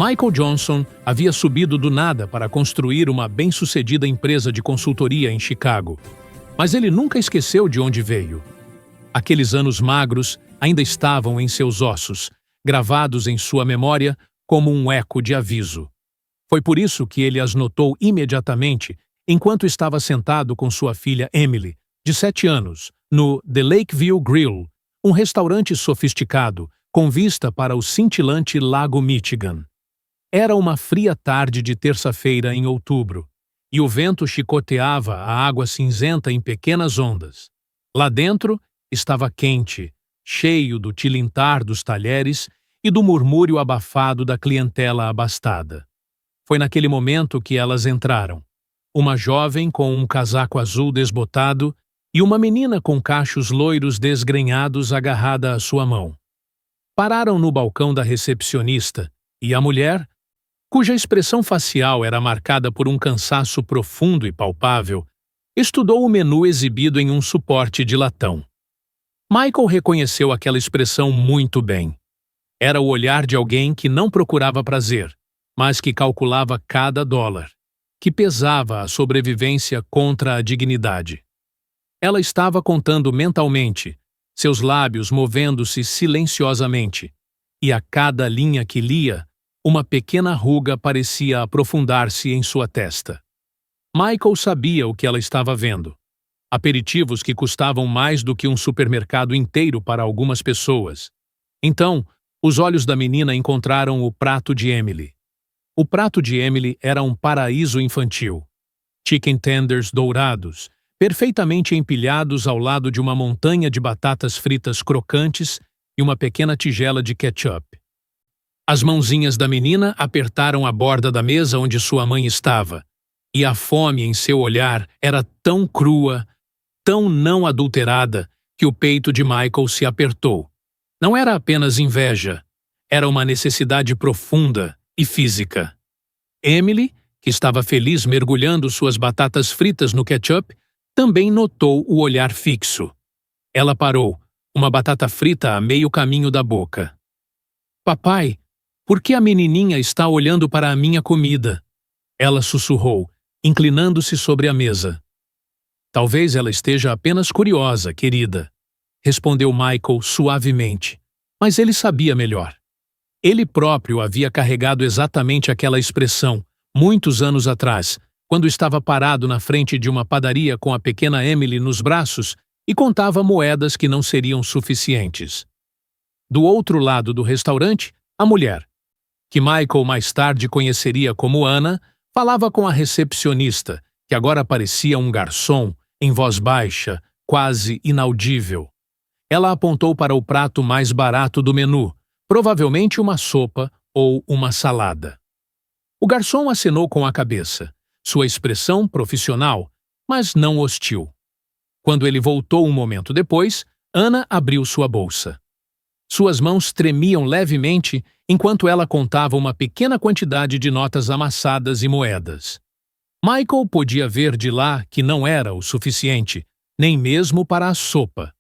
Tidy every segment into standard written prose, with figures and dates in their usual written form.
Michael Johnson havia subido do nada para construir uma bem-sucedida empresa de consultoria em Chicago. Mas ele nunca esqueceu de onde veio. Aqueles anos magros ainda estavam em seus ossos, gravados em sua memória como um eco de aviso. Foi por isso que ele as notou imediatamente enquanto estava sentado com sua filha Emily, de 7 anos, no The Lakeview Grill, um restaurante sofisticado com vista para o cintilante Lago Michigan. Era uma fria tarde de terça-feira em outubro, e o vento chicoteava a água cinzenta em pequenas ondas. Lá dentro estava quente, cheio do tilintar dos talheres e do murmúrio abafado da clientela abastada. Foi naquele momento que elas entraram. Uma jovem com um casaco azul desbotado e uma menina com cachos loiros desgrenhados agarrada à sua mão. Pararam no balcão da recepcionista e a mulher, cuja expressão facial era marcada por um cansaço profundo e palpável, estudou o menu exibido em um suporte de latão. Michael reconheceu aquela expressão muito bem. Era o olhar de alguém que não procurava prazer, mas que calculava cada dólar, que pesava a sobrevivência contra a dignidade. Ela estava contando mentalmente, seus lábios movendo-se silenciosamente, e a cada linha que lia, uma pequena ruga parecia aprofundar-se em sua testa. Michael sabia o que ela estava vendo. Aperitivos que custavam mais do que um supermercado inteiro para algumas pessoas. Então, os olhos da menina encontraram o prato de Emily. O prato de Emily era um paraíso infantil. Chicken tenders dourados, perfeitamente empilhados ao lado de uma montanha de batatas fritas crocantes e uma pequena tigela de ketchup. As mãozinhas da menina apertaram a borda da mesa onde sua mãe estava, e a fome em seu olhar era tão crua, tão não adulterada, que o peito de Michael se apertou. Não era apenas inveja, era uma necessidade profunda e física. Emily, que estava feliz mergulhando suas batatas fritas no ketchup, também notou o olhar fixo. Ela parou, uma batata frita a meio caminho da boca. Papai, por que a menininha está olhando para a minha comida? Ela sussurrou, inclinando-se sobre a mesa. Talvez ela esteja apenas curiosa, querida, respondeu Michael suavemente, mas ele sabia melhor. Ele próprio havia carregado exatamente aquela expressão, muitos anos atrás, quando estava parado na frente de uma padaria com a pequena Emily nos braços e contava moedas que não seriam suficientes. Do outro lado do restaurante, a mulher, que Michael mais tarde conheceria como Anna, falava com a recepcionista, que agora parecia um garçom, em voz baixa, quase inaudível. Ela apontou para o prato mais barato do menu, provavelmente uma sopa ou uma salada. O garçom acenou com a cabeça, sua expressão profissional, mas não hostil. Quando ele voltou um momento depois, Anna abriu sua bolsa. Suas mãos tremiam levemente enquanto ela contava uma pequena quantidade de notas amassadas e moedas. Michael podia ver de lá que não era o suficiente, nem mesmo para a sopa.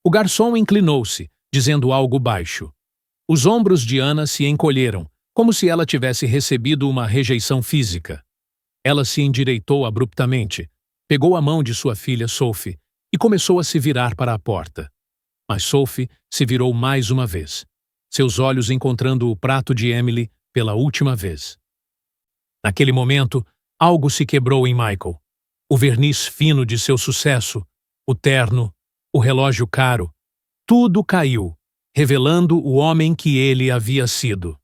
O garçom inclinou-se, dizendo algo baixo. Os ombros de Anna se encolheram, como se ela tivesse recebido uma rejeição física. Ela se endireitou abruptamente, pegou a mão de sua filha Sophie e começou a se virar para a porta. Mas Sophie se virou mais uma vez, seus olhos encontrando o prato de Emily pela última vez. Naquele momento, algo se quebrou em Michael. O verniz fino de seu sucesso, o terno, o relógio caro, tudo caiu, revelando o homem que ele havia sido.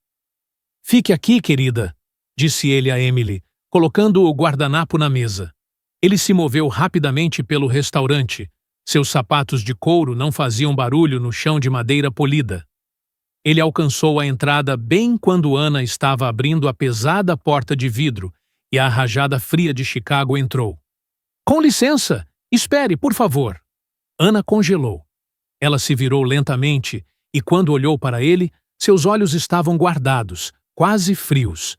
Fique aqui, querida, disse ele a Emily, colocando o guardanapo na mesa. Ele se moveu rapidamente pelo restaurante. Seus sapatos de couro não faziam barulho no chão de madeira polida. Ele alcançou a entrada bem quando Anna estava abrindo a pesada porta de vidro e a rajada fria de Chicago entrou. Com licença, espere, por favor. Anna congelou. Ela se virou lentamente e, quando olhou para ele, seus olhos estavam guardados, quase frios.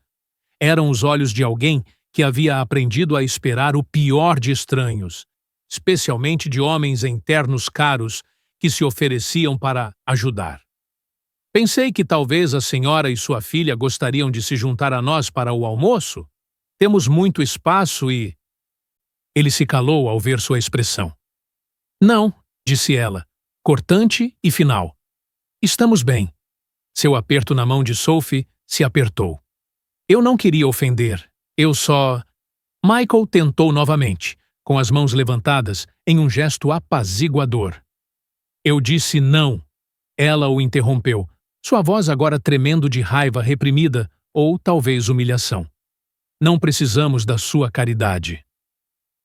Eram os olhos de alguém que havia aprendido a esperar o pior de estranhos, especialmente de homens em ternos caros que se ofereciam para ajudar. Pensei que talvez a senhora e sua filha gostariam de se juntar a nós para o almoço. Temos muito espaço e... Ele se calou ao ver sua expressão. Não, disse ela, cortante e final. Estamos bem. Seu aperto na mão de Sophie se apertou. Eu não queria ofender. Eu só... Michael tentou novamente, com as mãos levantadas em um gesto apaziguador. Eu disse não. Ela o interrompeu, sua voz agora tremendo de raiva reprimida ou talvez humilhação. Não precisamos da sua caridade.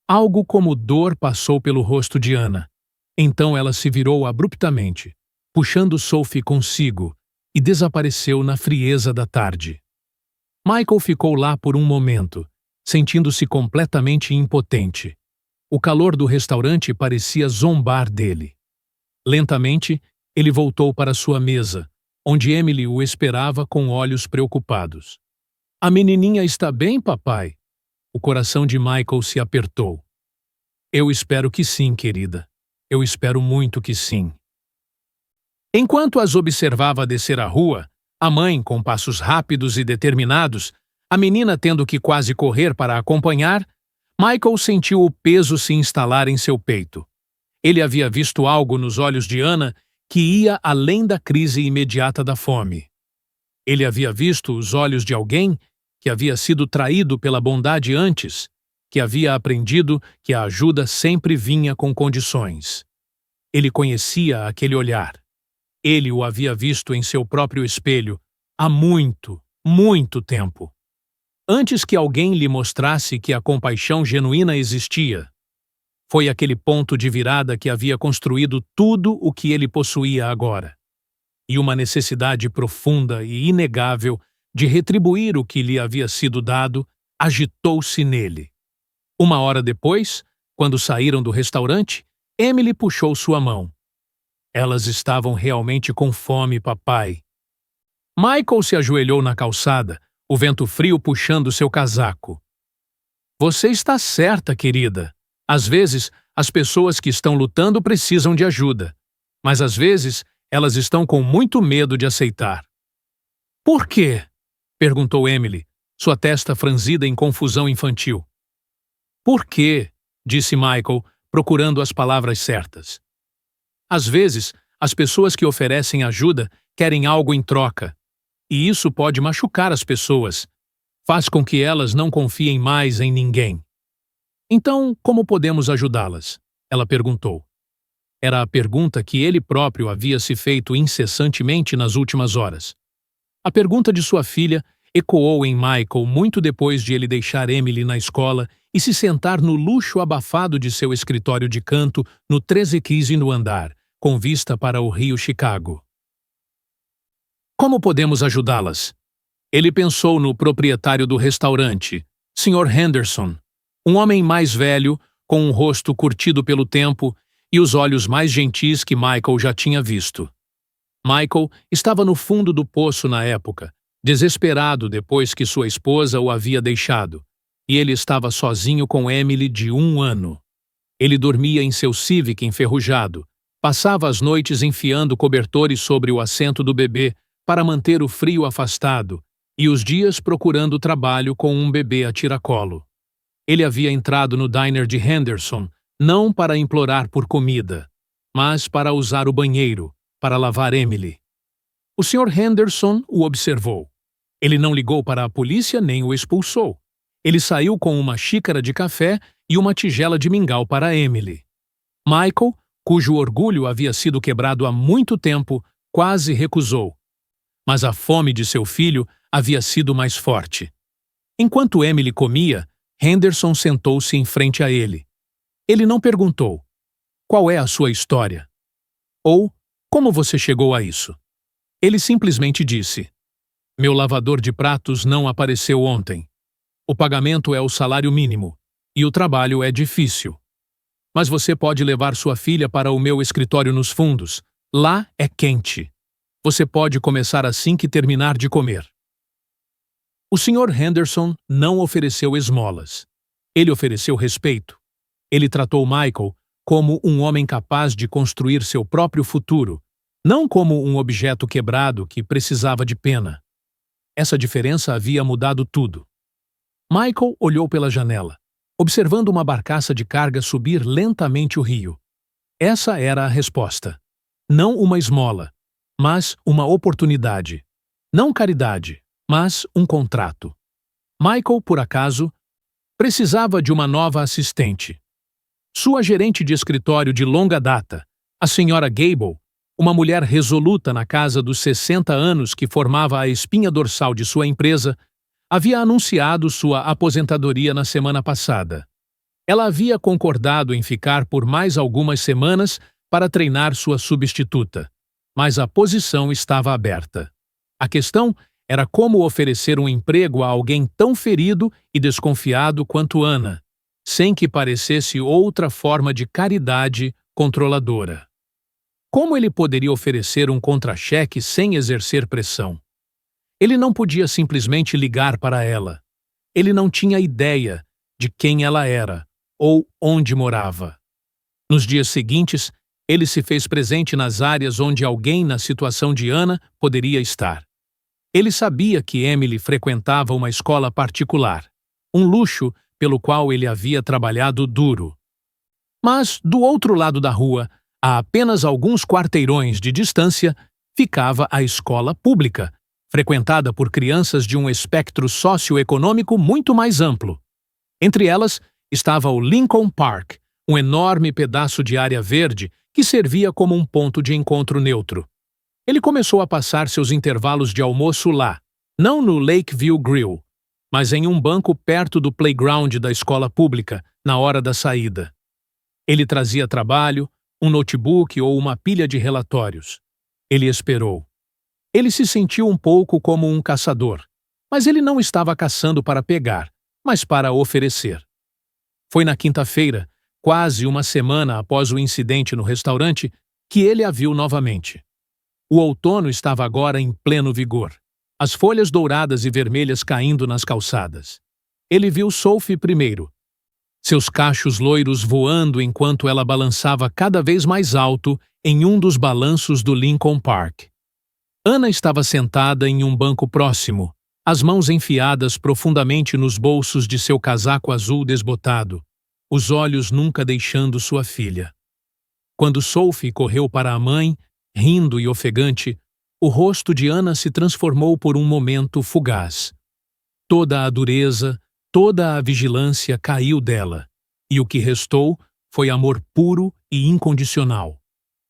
Algo como dor passou pelo rosto de Anna. Então ela se virou abruptamente, puxando Sophie consigo, e desapareceu na frieza da tarde. Michael ficou lá por um momento, sentindo-se completamente impotente. O calor do restaurante parecia zombar dele. Lentamente, ele voltou para sua mesa, onde Emily o esperava com olhos preocupados. A menininha está bem, papai? O coração de Michael se apertou. Eu espero que sim, querida. Eu espero muito que sim. Enquanto as observava descer a rua, a mãe com passos rápidos e determinados, a menina tendo que quase correr para acompanhar, Michael sentiu o peso se instalar em seu peito. Ele havia visto algo nos olhos de Anna que ia além da crise imediata da fome. Ele havia visto os olhos de alguém que havia sido traído pela bondade antes, que havia aprendido que a ajuda sempre vinha com condições. Ele conhecia aquele olhar. Ele o havia visto em seu próprio espelho há muito, muito tempo. Antes que alguém lhe mostrasse que a compaixão genuína existia. Foi aquele ponto de virada que havia construído tudo o que ele possuía agora. E uma necessidade profunda e inegável de retribuir o que lhe havia sido dado agitou-se nele. Uma hora depois, quando saíram do restaurante, Emily puxou sua mão. Elas estavam realmente com fome, papai. Michael se ajoelhou na calçada, o vento frio puxando seu casaco. Você está certa, querida. Às vezes, as pessoas que estão lutando precisam de ajuda, mas às vezes elas estão com muito medo de aceitar. Por quê? Perguntou Emily, sua testa franzida em confusão infantil. Por quê? Disse Michael, procurando as palavras certas. Às vezes, as pessoas que oferecem ajuda querem algo em troca, e isso pode machucar as pessoas, faz com que elas não confiem mais em ninguém. Então, como podemos ajudá-las? Ela perguntou. Era a pergunta que ele próprio havia se feito incessantemente nas últimas horas. A pergunta de sua filha ecoou em Michael muito depois de ele deixar Emily na escola e se sentar no luxo abafado de seu escritório de canto no 1315º andar, com vista para o rio Chicago. Como podemos ajudá-las? Ele pensou no proprietário do restaurante, Sr. Henderson, um homem mais velho, com um rosto curtido pelo tempo e os olhos mais gentis que Michael já tinha visto. Michael estava no fundo do poço na época, desesperado depois que sua esposa o havia deixado, e ele estava sozinho com Emily de 1 ano. Ele dormia em seu Civic enferrujado, passava as noites enfiando cobertores sobre o assento do bebê para manter o frio afastado e os dias procurando trabalho com um bebê a tiracolo. Ele havia entrado no diner de Henderson não para implorar por comida, mas para usar o banheiro, para lavar Emily. O Sr. Henderson o observou. Ele não ligou para a polícia nem o expulsou. Ele saiu com uma xícara de café e uma tigela de mingau para Emily. Michael, cujo orgulho havia sido quebrado há muito tempo, quase recusou. Mas a fome de seu filho havia sido mais forte. Enquanto Emily comia, Henderson sentou-se em frente a ele. Ele não perguntou: qual é a sua história? Ou como você chegou a isso? Ele simplesmente disse: meu lavador de pratos não apareceu ontem. O pagamento é o salário mínimo e o trabalho é difícil. Mas você pode levar sua filha para o meu escritório nos fundos. Lá é quente. Você pode começar assim que terminar de comer. O Sr. Henderson não ofereceu esmolas. Ele ofereceu respeito. Ele tratou Michael como um homem capaz de construir seu próprio futuro, não como um objeto quebrado que precisava de pena. Essa diferença havia mudado tudo. Michael olhou pela janela, observando uma barcaça de carga subir lentamente o rio. Essa era a resposta. Não uma esmola, mas uma oportunidade. Não caridade, mas um contrato. Michael, por acaso, precisava de uma nova assistente. Sua gerente de escritório de longa data, a senhora Gable, uma mulher resoluta na casa dos 60 anos que formava a espinha dorsal de sua empresa, havia anunciado sua aposentadoria na semana passada. Ela havia concordado em ficar por mais algumas semanas para treinar sua substituta, mas a posição estava aberta. A questão era como oferecer um emprego a alguém tão ferido e desconfiado quanto Anna, sem que parecesse outra forma de caridade controladora. Como ele poderia oferecer um contra-cheque sem exercer pressão? Ele não podia simplesmente ligar para ela. Ele não tinha ideia de quem ela era ou onde morava. Nos dias seguintes, ele se fez presente nas áreas onde alguém na situação de Anna poderia estar. Ele sabia que Emily frequentava uma escola particular, um luxo pelo qual ele havia trabalhado duro. Mas, do outro lado da rua, a apenas alguns quarteirões de distância, ficava a escola pública, frequentada por crianças de um espectro socioeconômico muito mais amplo. Entre elas estava o Lincoln Park, um enorme pedaço de área verde que servia como um ponto de encontro neutro. Ele começou a passar seus intervalos de almoço lá, não no Lakeview Grill, mas em um banco perto do playground da escola pública, na hora da saída. Ele trazia trabalho, um notebook ou uma pilha de relatórios. Ele esperou. Ele se sentiu um pouco como um caçador, mas ele não estava caçando para pegar, mas para oferecer. Foi na quinta-feira, quase uma semana após o incidente no restaurante, que ele a viu novamente. O outono estava agora em pleno vigor, as folhas douradas e vermelhas caindo nas calçadas. Ele viu Sophie primeiro, seus cachos loiros voando enquanto ela balançava cada vez mais alto em um dos balanços do Lincoln Park. Anna estava sentada em um banco próximo, as mãos enfiadas profundamente nos bolsos de seu casaco azul desbotado, os olhos nunca deixando sua filha. Quando Sophie correu para a mãe, rindo e ofegante, o rosto de Anna se transformou por um momento fugaz. Toda a dureza, toda a vigilância caiu dela, e o que restou foi amor puro e incondicional.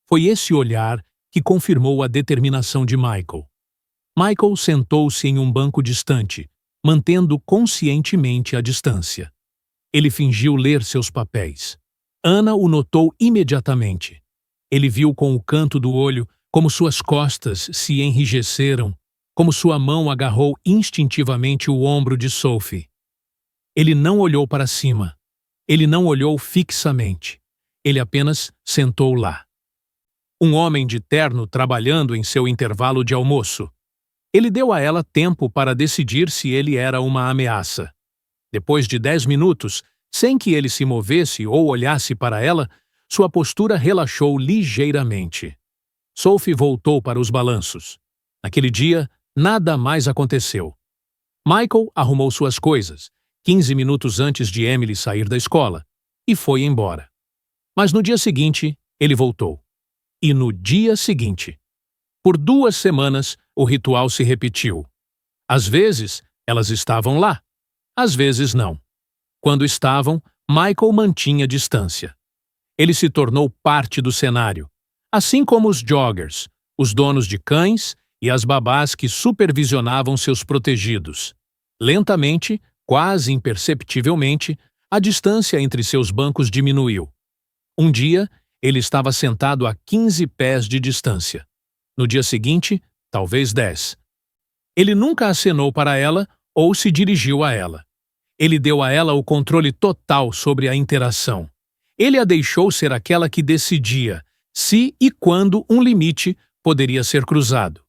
Foi esse olhar que confirmou a determinação de Michael. Michael sentou-se em um banco distante, mantendo conscientemente a distância. Ele fingiu ler seus papéis. Anna o notou imediatamente. Ele viu com o canto do olho como suas costas se enrijeceram, como sua mão agarrou instintivamente o ombro de Sophie. Ele não olhou para cima. Ele não olhou fixamente. Ele apenas sentou lá. Um homem de terno trabalhando em seu intervalo de almoço. Ele deu a ela tempo para decidir se ele era uma ameaça. Depois de 10 minutos, sem que ele se movesse ou olhasse para ela, sua postura relaxou ligeiramente. Sophie voltou para os balanços. Naquele dia, nada mais aconteceu. Michael arrumou suas coisas, 15 minutos antes de Emily sair da escola, e foi embora. Mas no dia seguinte, ele voltou. E no dia seguinte. Por 2 semanas, o ritual se repetiu. Às vezes, elas estavam lá. Às vezes, não. Quando estavam, Michael mantinha distância. Ele se tornou parte do cenário, assim como os joggers, os donos de cães e as babás que supervisionavam seus protegidos. Lentamente, quase imperceptivelmente, a distância entre seus bancos diminuiu. Um dia, ele estava sentado a 15 pés de distância. No dia seguinte, talvez 10. Ele nunca acenou para ela ou se dirigiu a ela. Ele deu a ela o controle total sobre a interação. Ele a deixou ser aquela que decidia se e quando um limite poderia ser cruzado.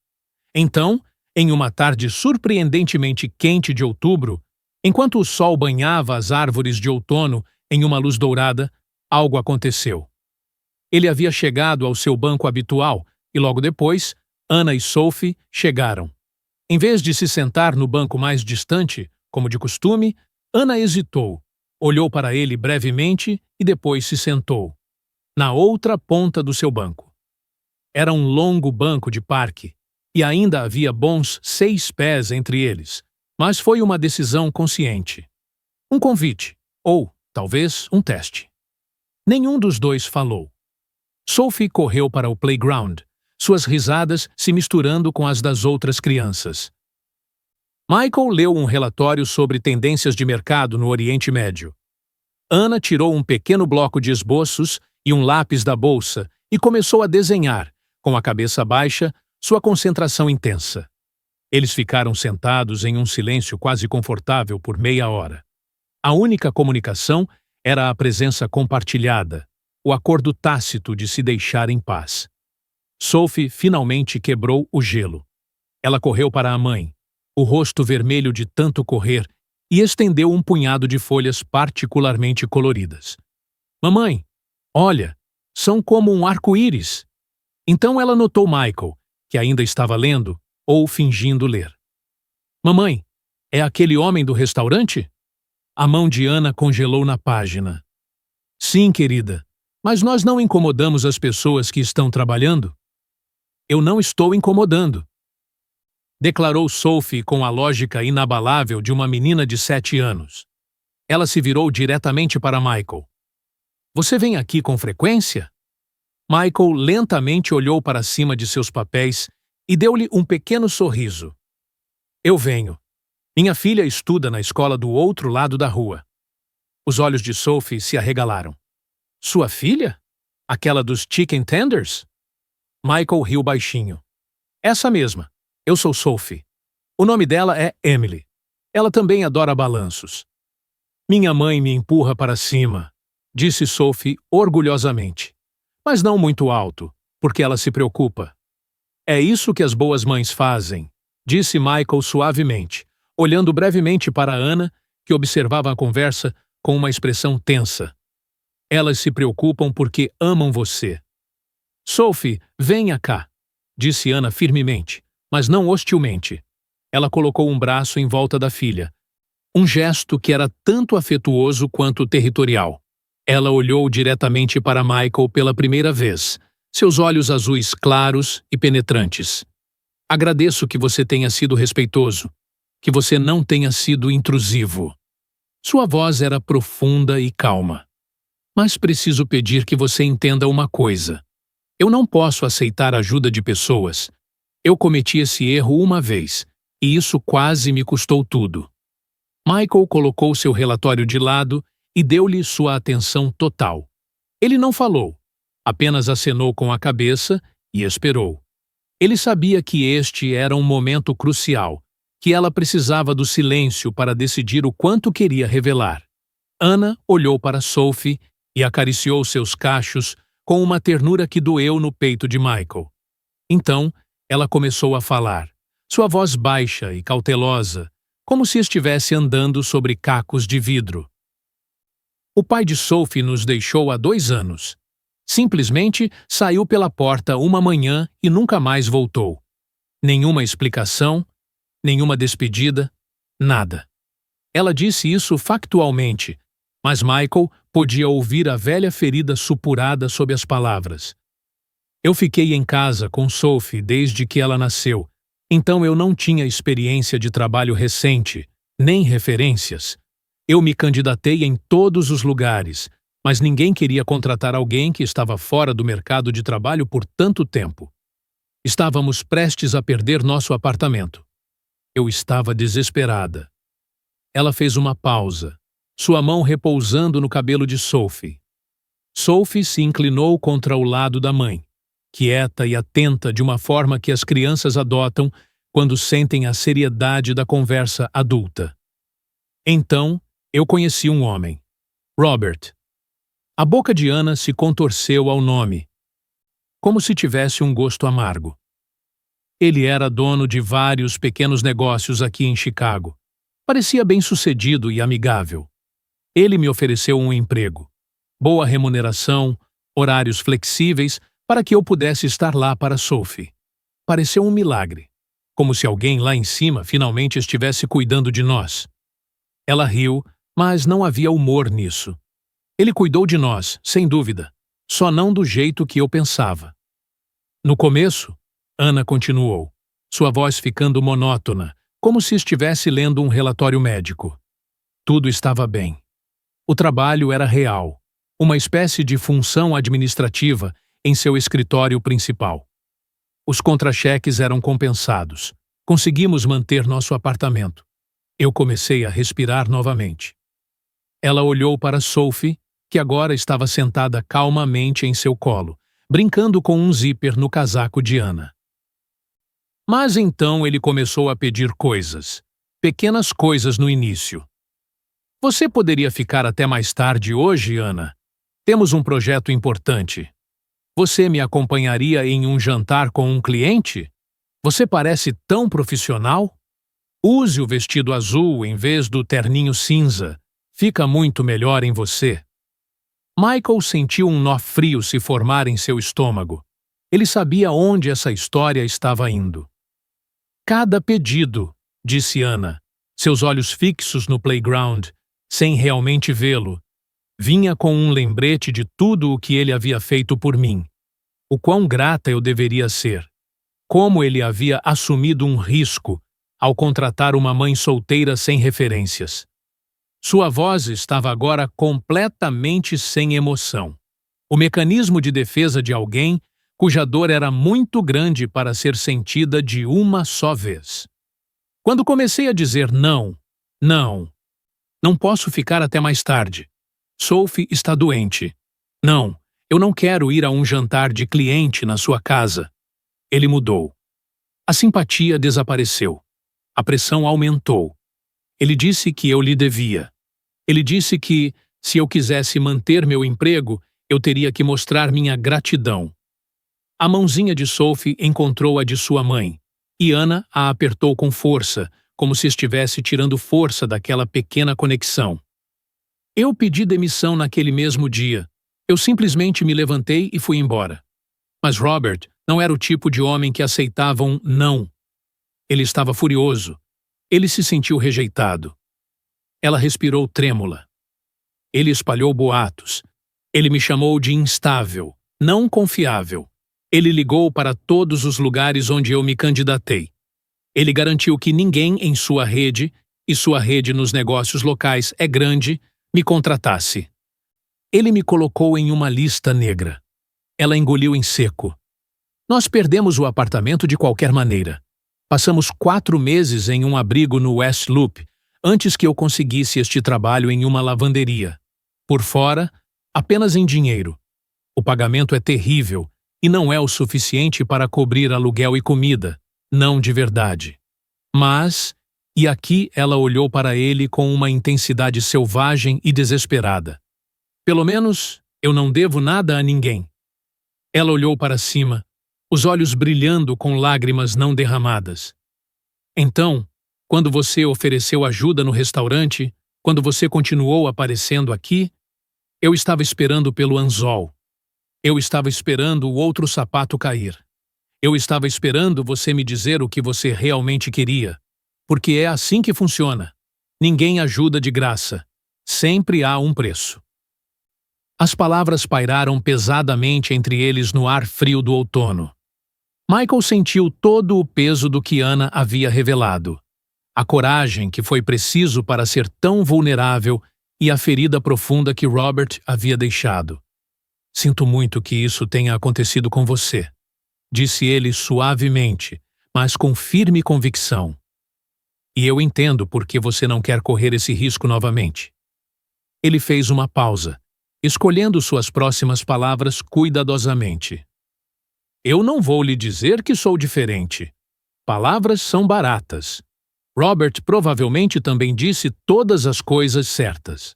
Então, em uma tarde surpreendentemente quente de outubro, enquanto o sol banhava as árvores de outono em uma luz dourada, algo aconteceu. Ele havia chegado ao seu banco habitual, e logo depois, Anna e Sophie chegaram. Em vez de se sentar no banco mais distante, como de costume, Anna hesitou, olhou para ele brevemente e depois se sentou, na outra ponta do seu banco. Era um longo banco de parque, e ainda havia bons 6 pés entre eles, mas foi uma decisão consciente. Um convite, ou, talvez, um teste. Nenhum dos dois falou. Sophie correu para o playground, suas risadas se misturando com as das outras crianças. Michael leu um relatório sobre tendências de mercado no Oriente Médio. Anna tirou um pequeno bloco de esboços e um lápis da bolsa e começou a desenhar, com a cabeça baixa, sua concentração intensa. Eles ficaram sentados em um silêncio quase confortável por meia hora. A única comunicação era a presença compartilhada, o acordo tácito de se deixar em paz. Sophie finalmente quebrou o gelo. Ela correu para a mãe, o rosto vermelho de tanto correr, e estendeu um punhado de folhas particularmente coloridas. Mamãe, olha, são como um arco-íris. Então ela notou Michael, que ainda estava lendo ou fingindo ler. Mamãe, é aquele homem do restaurante? A mão de Anna congelou na página. Sim, querida, mas nós não incomodamos as pessoas que estão trabalhando? Eu não estou incomodando, declarou Sophie com a lógica inabalável de uma menina de 7 anos. Ela se virou diretamente para Michael. Você vem aqui com frequência? Michael lentamente olhou para cima de seus papéis e deu-lhe um pequeno sorriso. Eu venho. Minha filha estuda na escola do outro lado da rua. Os olhos de Sophie se arregalaram. Sua filha? Aquela dos chicken tenders? Michael riu baixinho. Essa mesma. Eu sou Sophie. O nome dela é Emily. Ela também adora balanços. Minha mãe me empurra para cima, disse Sophie orgulhosamente. Mas não muito alto, porque ela se preocupa. É isso que as boas mães fazem, disse Michael suavemente, olhando brevemente para Anna, que observava a conversa com uma expressão tensa. Elas se preocupam porque amam você. Sophie, venha cá, disse Anna firmemente, mas não hostilmente. Ela colocou um braço em volta da filha, um gesto que era tanto afetuoso quanto territorial. Ela olhou diretamente para Michael pela primeira vez, seus olhos azuis claros e penetrantes. Agradeço que você tenha sido respeitoso, que você não tenha sido intrusivo. Sua voz era profunda e calma. Mas preciso pedir que você entenda uma coisa. Eu não posso aceitar a ajuda de pessoas. Eu cometi esse erro uma vez, e isso quase me custou tudo. Michael colocou seu relatório de lado e deu-lhe sua atenção total. Ele não falou, apenas acenou com a cabeça e esperou. Ele sabia que este era um momento crucial, que ela precisava do silêncio para decidir o quanto queria revelar. Anna olhou para Sophie e acariciou seus cachos com uma ternura que doeu no peito de Michael. Então, ela começou a falar, sua voz baixa e cautelosa, como se estivesse andando sobre cacos de vidro. O pai de Sophie nos deixou há 2 anos. Simplesmente saiu pela porta uma manhã e nunca mais voltou. Nenhuma explicação, nenhuma despedida, nada. Ela disse isso factualmente, mas Michael podia ouvir a velha ferida supurada sob as palavras. Eu fiquei em casa com Sophie desde que ela nasceu, então eu não tinha experiência de trabalho recente, nem referências. Eu me candidatei em todos os lugares, mas ninguém queria contratar alguém que estava fora do mercado de trabalho por tanto tempo. Estávamos prestes a perder nosso apartamento. Eu estava desesperada. Ela fez uma pausa, sua mão repousando no cabelo de Sophie. Sophie se inclinou contra o lado da mãe, quieta e atenta de uma forma que as crianças adotam quando sentem a seriedade da conversa adulta. Então, eu conheci um homem, Robert. A boca de Anna se contorceu ao nome, como se tivesse um gosto amargo. Ele era dono de vários pequenos negócios aqui em Chicago. Parecia bem-sucedido e amigável. Ele me ofereceu um emprego, boa remuneração, horários flexíveis, para que eu pudesse estar lá para Sophie. Pareceu um milagre, como se alguém lá em cima finalmente estivesse cuidando de nós. Ela riu, mas não havia humor nisso. Ele cuidou de nós, sem dúvida, só não do jeito que eu pensava. No começo, Ana continuou, sua voz ficando monótona, como se estivesse lendo um relatório médico. Tudo estava bem. O trabalho era real, uma espécie de função administrativa em seu escritório principal. Os contra-cheques eram compensados. Conseguimos manter nosso apartamento. Eu comecei a respirar novamente. Ela olhou para Sophie, que agora estava sentada calmamente em seu colo, brincando com um zíper no casaco de Ana. Mas então ele começou a pedir coisas. Pequenas coisas no início. Você poderia ficar até mais tarde hoje, Ana? Temos um projeto importante. Você me acompanharia em um jantar com um cliente? Você parece tão profissional? Use o vestido azul em vez do terninho cinza. Fica muito melhor em você. Michael sentiu um nó frio se formar em seu estômago. Ele sabia onde essa história estava indo. Cada pedido, disse Ana, seus olhos fixos no playground, sem realmente vê-lo, vinha com um lembrete de tudo o que ele havia feito por mim. O quão grata eu deveria ser. Como ele havia assumido um risco ao contratar uma mãe solteira sem referências. Sua voz estava agora completamente sem emoção. O mecanismo de defesa de alguém cuja dor era muito grande para ser sentida de uma só vez. Quando comecei a dizer não posso ficar até mais tarde. Sophie está doente. Não, eu não quero ir a um jantar de cliente na sua casa. Ele mudou. A simpatia desapareceu. A pressão aumentou. Ele disse que eu lhe devia. Ele disse que, se eu quisesse manter meu emprego, eu teria que mostrar minha gratidão. A mãozinha de Sophie encontrou a de sua mãe, e Ana a apertou com força, como se estivesse tirando força daquela pequena conexão. Eu pedi demissão naquele mesmo dia. Eu simplesmente me levantei e fui embora. Mas Robert não era o tipo de homem que aceitava um não. Ele estava furioso. Ele se sentiu rejeitado. Ela respirou trêmula. Ele espalhou boatos. Ele me chamou de instável, não confiável. Ele ligou para todos os lugares onde eu me candidatei. Ele garantiu que ninguém em sua rede, e sua rede nos negócios locais é grande, me contratasse. Ele me colocou em uma lista negra. Ela engoliu em seco. Nós perdemos o apartamento de qualquer maneira. Passamos 4 meses em um abrigo no West Loop, antes que eu conseguisse este trabalho em uma lavanderia. Por fora, apenas em dinheiro. O pagamento é terrível e não é o suficiente para cobrir aluguel e comida, não de verdade. Mas, e aqui ela olhou para ele com uma intensidade selvagem e desesperada. Pelo menos, eu não devo nada a ninguém. Ela olhou para cima, os olhos brilhando com lágrimas não derramadas. Então, quando você ofereceu ajuda no restaurante, quando você continuou aparecendo aqui, eu estava esperando pelo anzol. Eu estava esperando o outro sapato cair. Eu estava esperando você me dizer o que você realmente queria. Porque é assim que funciona. Ninguém ajuda de graça. Sempre há um preço. As palavras pairaram pesadamente entre eles no ar frio do outono. Michael sentiu todo o peso do que Ana havia revelado. A coragem que foi preciso para ser tão vulnerável e a ferida profunda que Robert havia deixado. Sinto muito que isso tenha acontecido com você, disse ele suavemente, mas com firme convicção. E eu entendo por que você não quer correr esse risco novamente. Ele fez uma pausa, escolhendo suas próximas palavras cuidadosamente. Eu não vou lhe dizer que sou diferente. Palavras são baratas. Robert provavelmente também disse todas as coisas certas.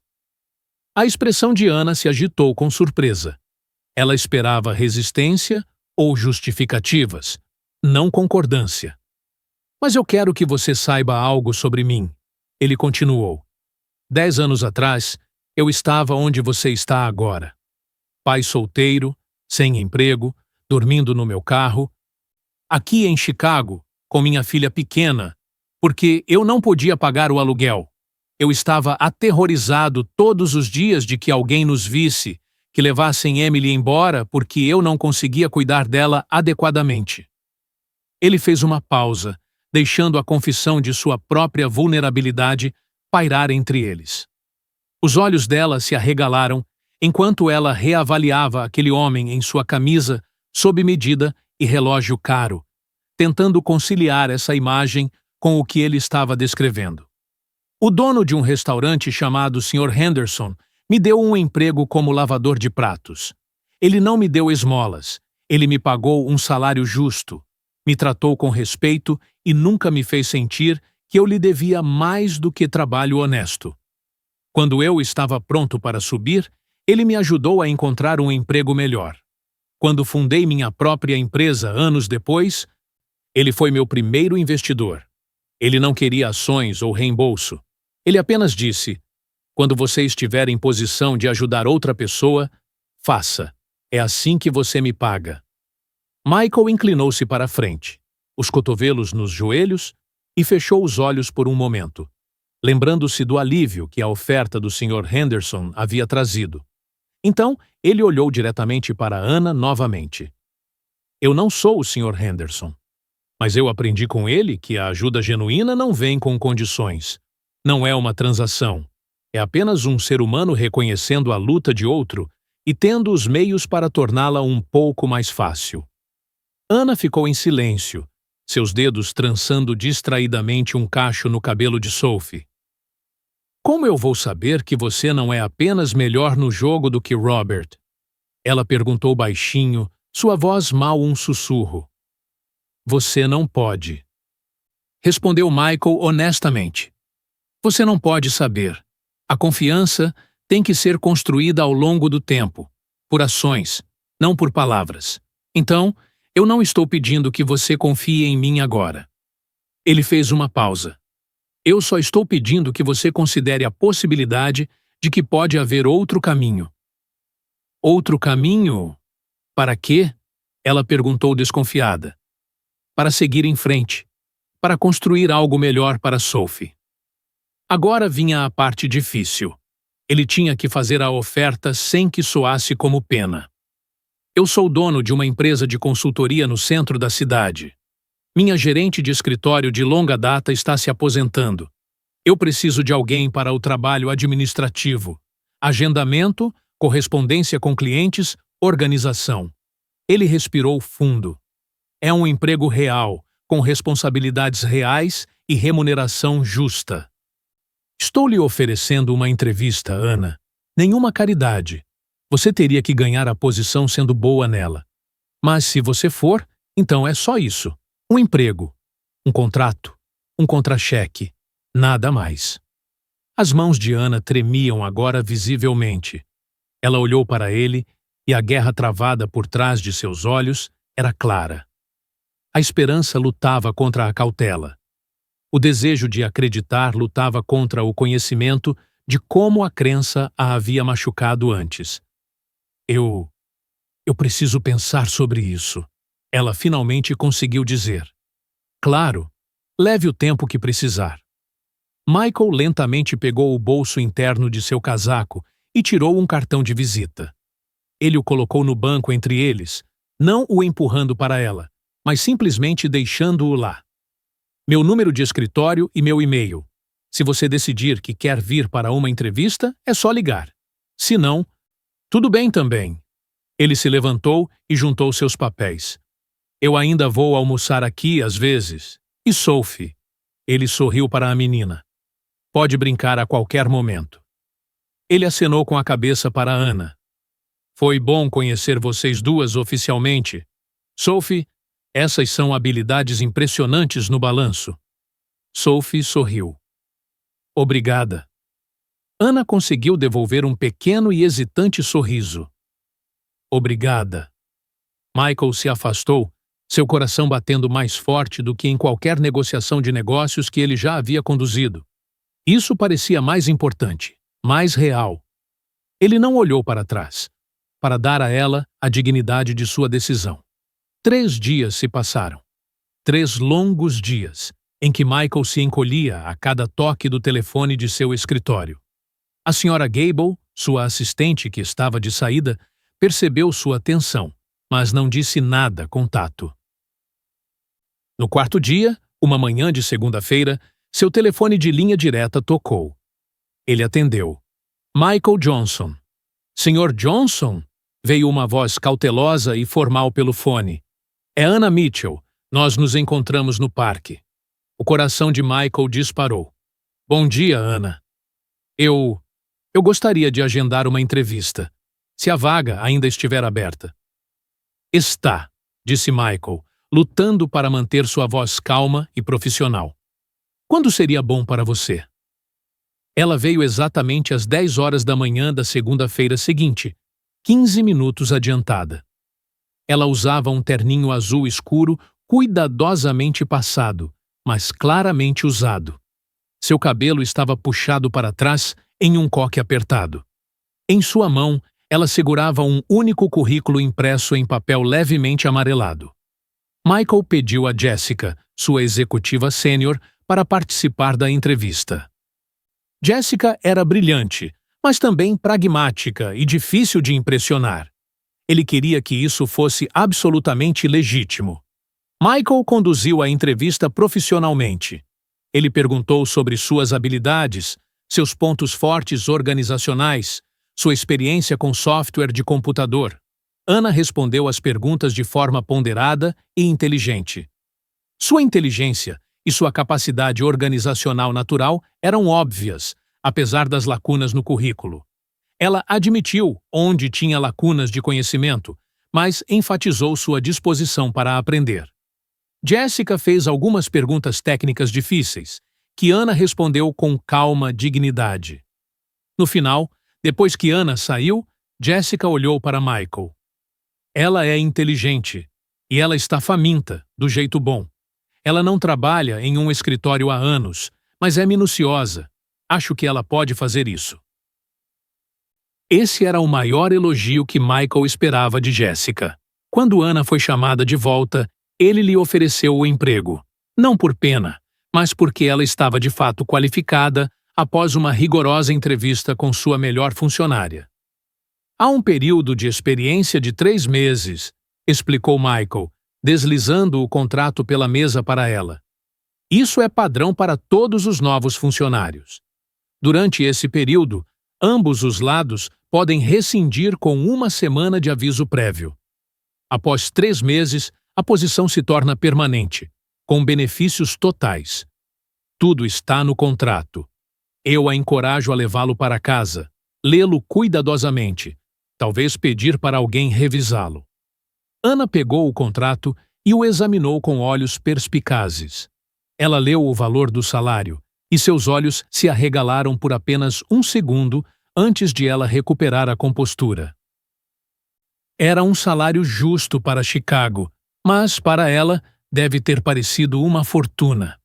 A expressão de Ana se agitou com surpresa. Ela esperava resistência ou justificativas, não concordância. Mas eu quero que você saiba algo sobre mim. Ele continuou. 10 anos atrás, eu estava onde você está agora. Pai solteiro, sem emprego, dormindo no meu carro, aqui em Chicago, com minha filha pequena, porque eu não podia pagar o aluguel. Eu estava aterrorizado todos os dias de que alguém nos visse, que levassem Emily embora porque eu não conseguia cuidar dela adequadamente. Ele fez uma pausa, deixando a confissão de sua própria vulnerabilidade pairar entre eles. Os olhos dela se arregalaram enquanto ela reavaliava aquele homem em sua camisa sob medida e relógio caro, tentando conciliar essa imagem com o que ele estava descrevendo. O dono de um restaurante chamado Sr. Henderson me deu um emprego como lavador de pratos. Ele não me deu esmolas, ele me pagou um salário justo, me tratou com respeito e nunca me fez sentir que eu lhe devia mais do que trabalho honesto. Quando eu estava pronto para subir, ele me ajudou a encontrar um emprego melhor. Quando fundei minha própria empresa anos depois, ele foi meu primeiro investidor. Ele não queria ações ou reembolso. Ele apenas disse: quando você estiver em posição de ajudar outra pessoa, faça. É assim que você me paga. Michael inclinou-se para a frente, os cotovelos nos joelhos, e fechou os olhos por um momento, lembrando-se do alívio que a oferta do Sr. Henderson havia trazido. Então, ele olhou diretamente para Anna novamente. Eu não sou o Sr. Henderson, mas eu aprendi com ele que a ajuda genuína não vem com condições. Não é uma transação. É apenas um ser humano reconhecendo a luta de outro e tendo os meios para torná-la um pouco mais fácil. Anna ficou em silêncio, seus dedos trançando distraidamente um cacho no cabelo de Sophie. Como eu vou saber que você não é apenas melhor no jogo do que Robert? Ela perguntou baixinho, sua voz mal um sussurro. Você não pode. Respondeu Michael honestamente. Você não pode saber. A confiança tem que ser construída ao longo do tempo, por ações, não por palavras. Então, eu não estou pedindo que você confie em mim agora. Ele fez uma pausa. Eu só estou pedindo que você considere a possibilidade de que pode haver outro caminho. Outro caminho? Para quê? Ela perguntou desconfiada. Para seguir em frente. Para construir algo melhor para Sophie. Agora vinha a parte difícil. Ele tinha que fazer a oferta sem que soasse como pena. Eu sou dono de uma empresa de consultoria no centro da cidade. Minha gerente de escritório de longa data está se aposentando. Eu preciso de alguém para o trabalho administrativo, agendamento, correspondência com clientes, organização. Ele respirou fundo. É um emprego real, com responsabilidades reais e remuneração justa. Estou lhe oferecendo uma entrevista, Anna. Nenhuma caridade. Você teria que ganhar a posição sendo boa nela. Mas se você for, então é só isso. Um emprego, um contrato, um contra-cheque, nada mais. As mãos de Anna tremiam agora visivelmente. Ela olhou para ele e a guerra travada por trás de seus olhos era clara. A esperança lutava contra a cautela. O desejo de acreditar lutava contra o conhecimento de como a crença a havia machucado antes. Eu preciso pensar sobre isso. Ela finalmente conseguiu dizer. Claro, leve o tempo que precisar. Michael lentamente pegou o bolso interno de seu casaco e tirou um cartão de visita. Ele o colocou no banco entre eles, não o empurrando para ela, mas simplesmente deixando-o lá. Meu número de escritório e meu e-mail. Se você decidir que quer vir para uma entrevista, é só ligar. Se não, tudo bem também. Ele se levantou e juntou seus papéis. Eu ainda vou almoçar aqui às vezes. E Sophie? Ele sorriu para a menina. Pode brincar a qualquer momento. Ele acenou com a cabeça para Anna. Foi bom conhecer vocês duas oficialmente. Sophie, essas são habilidades impressionantes no balanço. Sophie sorriu. Obrigada. Anna conseguiu devolver um pequeno e hesitante sorriso. Obrigada. Michael se afastou, seu coração batendo mais forte do que em qualquer negociação de negócios que ele já havia conduzido. Isso parecia mais importante, mais real. Ele não olhou para trás, para dar a ela a dignidade de sua decisão. 3 dias se passaram. 3 longos dias, em que Michael se encolhia a cada toque do telefone de seu escritório. A Sra. Gable, sua assistente que estava de saída, percebeu sua tensão, mas não disse nada com tato. No 4º dia, uma manhã de segunda-feira, seu telefone de linha direta tocou. Ele atendeu. Michael Johnson. Sr. Johnson? Veio uma voz cautelosa e formal pelo fone. É Anna Mitchell. Nós nos encontramos no parque. O coração de Michael disparou. Bom dia, Anna. Eu gostaria de agendar uma entrevista, se a vaga ainda estiver aberta. Está, disse Michael, lutando para manter sua voz calma e profissional. Quando seria bom para você? Ela veio exatamente às 10 horas da manhã da segunda-feira seguinte, 15 minutos adiantada. Ela usava um terninho azul escuro, cuidadosamente passado, mas claramente usado. Seu cabelo estava puxado para trás em um coque apertado. Em sua mão, ela segurava um único currículo impresso em papel levemente amarelado. Michael pediu a Jessica, sua executiva sênior, para participar da entrevista. Jessica era brilhante, mas também pragmática e difícil de impressionar. Ele queria que isso fosse absolutamente legítimo. Michael conduziu a entrevista profissionalmente. Ele perguntou sobre suas habilidades, seus pontos fortes organizacionais, sua experiência com software de computador. Anna respondeu às perguntas de forma ponderada e inteligente. Sua inteligência e sua capacidade organizacional natural eram óbvias, apesar das lacunas no currículo. Ela admitiu onde tinha lacunas de conhecimento, mas enfatizou sua disposição para aprender. Jessica fez algumas perguntas técnicas difíceis, que Anna respondeu com calma dignidade. No final, depois que Anna saiu, Jessica olhou para Michael. Ela é inteligente, e ela está faminta, do jeito bom. Ela não trabalha em um escritório há anos, mas é minuciosa. Acho que ela pode fazer isso. Esse era o maior elogio que Michael esperava de Jessica. Quando Anna foi chamada de volta, ele lhe ofereceu o emprego, não por pena, mas porque ela estava de fato qualificada após uma rigorosa entrevista com sua melhor funcionária. Há um período de experiência de 3 meses, explicou Michael, deslizando o contrato pela mesa para ela. Isso é padrão para todos os novos funcionários. Durante esse período, ambos os lados podem rescindir com 1 semana de aviso prévio. Após 3 meses, a posição se torna permanente, com benefícios totais. Tudo está no contrato. Eu a encorajo a levá-lo para casa, lê-lo cuidadosamente, talvez pedir para alguém revisá-lo. Anna pegou o contrato e o examinou com olhos perspicazes. Ela leu o valor do salário, e seus olhos se arregalaram por apenas 1 segundo antes de ela recuperar a compostura. Era um salário justo para Chicago, mas, para ela, deve ter parecido uma fortuna.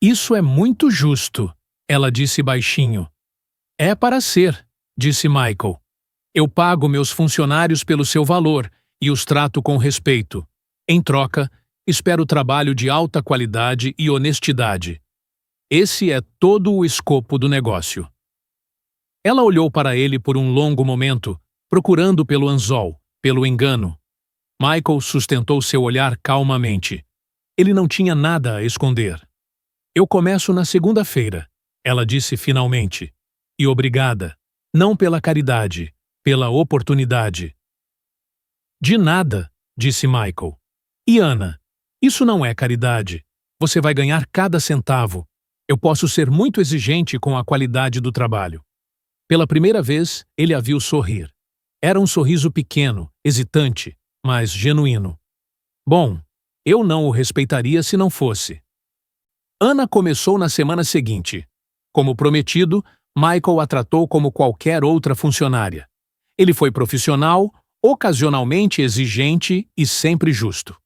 Isso é muito justo, ela disse baixinho. É para ser, disse Michael. Eu pago meus funcionários pelo seu valor e os trato com respeito. Em troca, espero trabalho de alta qualidade e honestidade. Esse é todo o escopo do negócio. Ela olhou para ele por um longo momento, procurando pelo anzol, pelo engano. Michael sustentou seu olhar calmamente. Ele não tinha nada a esconder. Eu começo na segunda-feira, ela disse finalmente. E obrigada, não pela caridade, pela oportunidade. De nada, disse Michael. E Anna, isso não é caridade. Você vai ganhar cada centavo. Eu posso ser muito exigente com a qualidade do trabalho. Pela primeira vez, ele a viu sorrir. Era um sorriso pequeno, hesitante, mas genuíno. Bom, eu não o respeitaria se não fosse. Anna começou na semana seguinte. Como prometido, Michael a tratou como qualquer outra funcionária. Ele foi profissional, ocasionalmente exigente e sempre justo.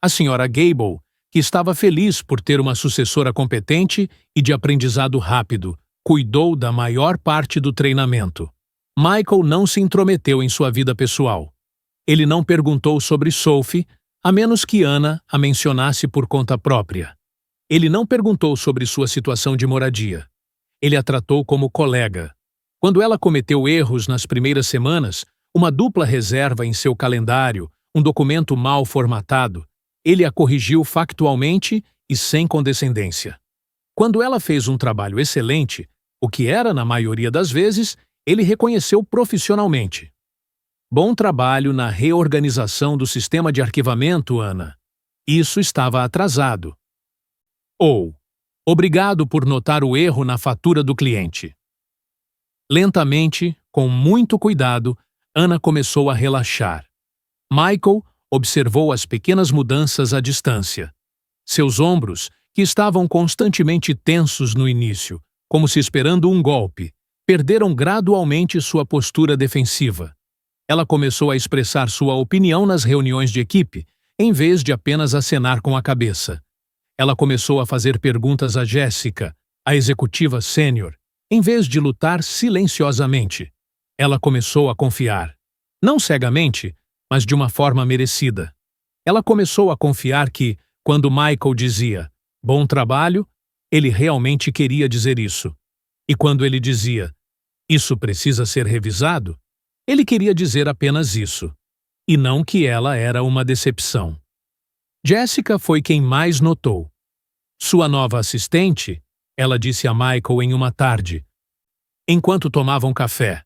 A Sra. Gable, que estava feliz por ter uma sucessora competente e de aprendizado rápido, cuidou da maior parte do treinamento. Michael não se intrometeu em sua vida pessoal. Ele não perguntou sobre Sophie, a menos que Ana a mencionasse por conta própria. Ele não perguntou sobre sua situação de moradia. Ele a tratou como colega. Quando ela cometeu erros nas primeiras semanas, uma dupla reserva em seu calendário, um documento mal formatado, ele a corrigiu factualmente e sem condescendência. Quando ela fez um trabalho excelente, o que era na maioria das vezes, ele reconheceu profissionalmente. Bom trabalho na reorganização do sistema de arquivamento, Ana. Isso estava atrasado. Ou, obrigado por notar o erro na fatura do cliente. Lentamente, com muito cuidado, Ana começou a relaxar. Michael observou as pequenas mudanças à distância. Seus ombros, que estavam constantemente tensos no início, como se esperando um golpe, perderam gradualmente sua postura defensiva. Ela começou a expressar sua opinião nas reuniões de equipe, em vez de apenas acenar com a cabeça. Ela começou a fazer perguntas a Jessica, a executiva sênior, em vez de lutar silenciosamente. Ela começou a confiar. Não cegamente, mas de uma forma merecida. Ela começou a confiar que, quando Michael dizia "bom trabalho", ele realmente queria dizer isso. E quando ele dizia "isso precisa ser revisado", ele queria dizer apenas isso, e não que ela era uma decepção. Jessica foi quem mais notou. Sua nova assistente, ela disse a Michael em uma tarde, enquanto tomavam café,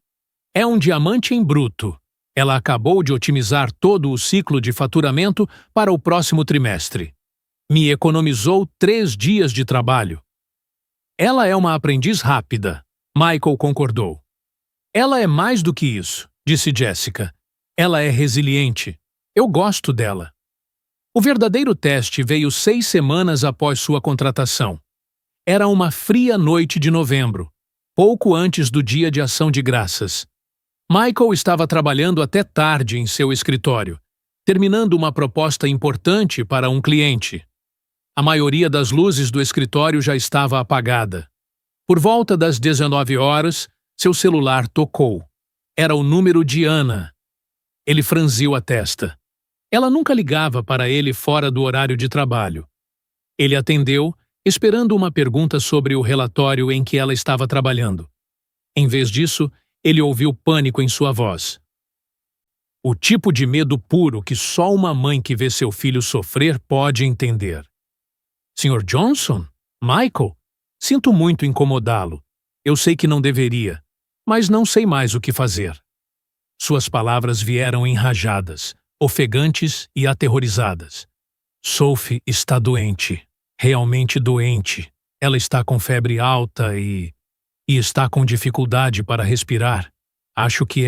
é um diamante em bruto. Ela acabou de otimizar todo o ciclo de faturamento para o próximo trimestre. Me economizou 3 dias de trabalho. Ela é uma aprendiz rápida, Michael concordou. Ela é mais do que isso, disse Jessica. Ela é resiliente. Eu gosto dela. O verdadeiro teste veio 6 semanas após sua contratação. Era uma fria noite de novembro, pouco antes do Dia de Ação de Graças. Michael estava trabalhando até tarde em seu escritório, terminando uma proposta importante para um cliente. A maioria das luzes do escritório já estava apagada. Por volta das 19 horas, seu celular tocou. Era o número de Ana. Ele franziu a testa. Ela nunca ligava para ele fora do horário de trabalho. Ele atendeu, esperando uma pergunta sobre o relatório em que ela estava trabalhando. Em vez disso, ele ouviu pânico em sua voz. O tipo de medo puro que só uma mãe que vê seu filho sofrer pode entender. Sr. Johnson? Michael? Sinto muito incomodá-lo. Eu sei que não deveria, mas não sei mais o que fazer. Suas palavras vieram enrajadas, ofegantes e aterrorizadas. Sophie está doente, realmente doente. Ela está com febre alta e está com dificuldade para respirar. Acho que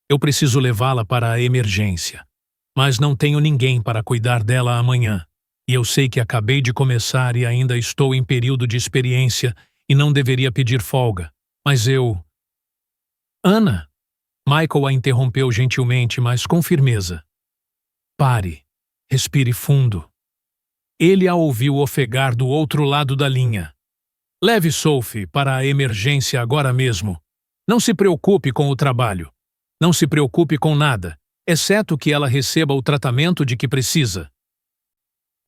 eu preciso levá-la para a emergência. Mas não tenho ninguém para cuidar dela amanhã. E eu sei que acabei de começar e ainda estou em período de experiência e não deveria pedir folga. Mas Ana! Michael a interrompeu gentilmente, mas com firmeza. Pare. Respire fundo. Ele a ouviu ofegar do outro lado da linha. Leve Sophie para a emergência agora mesmo. Não se preocupe com o trabalho. Não se preocupe com nada, exceto que ela receba o tratamento de que precisa.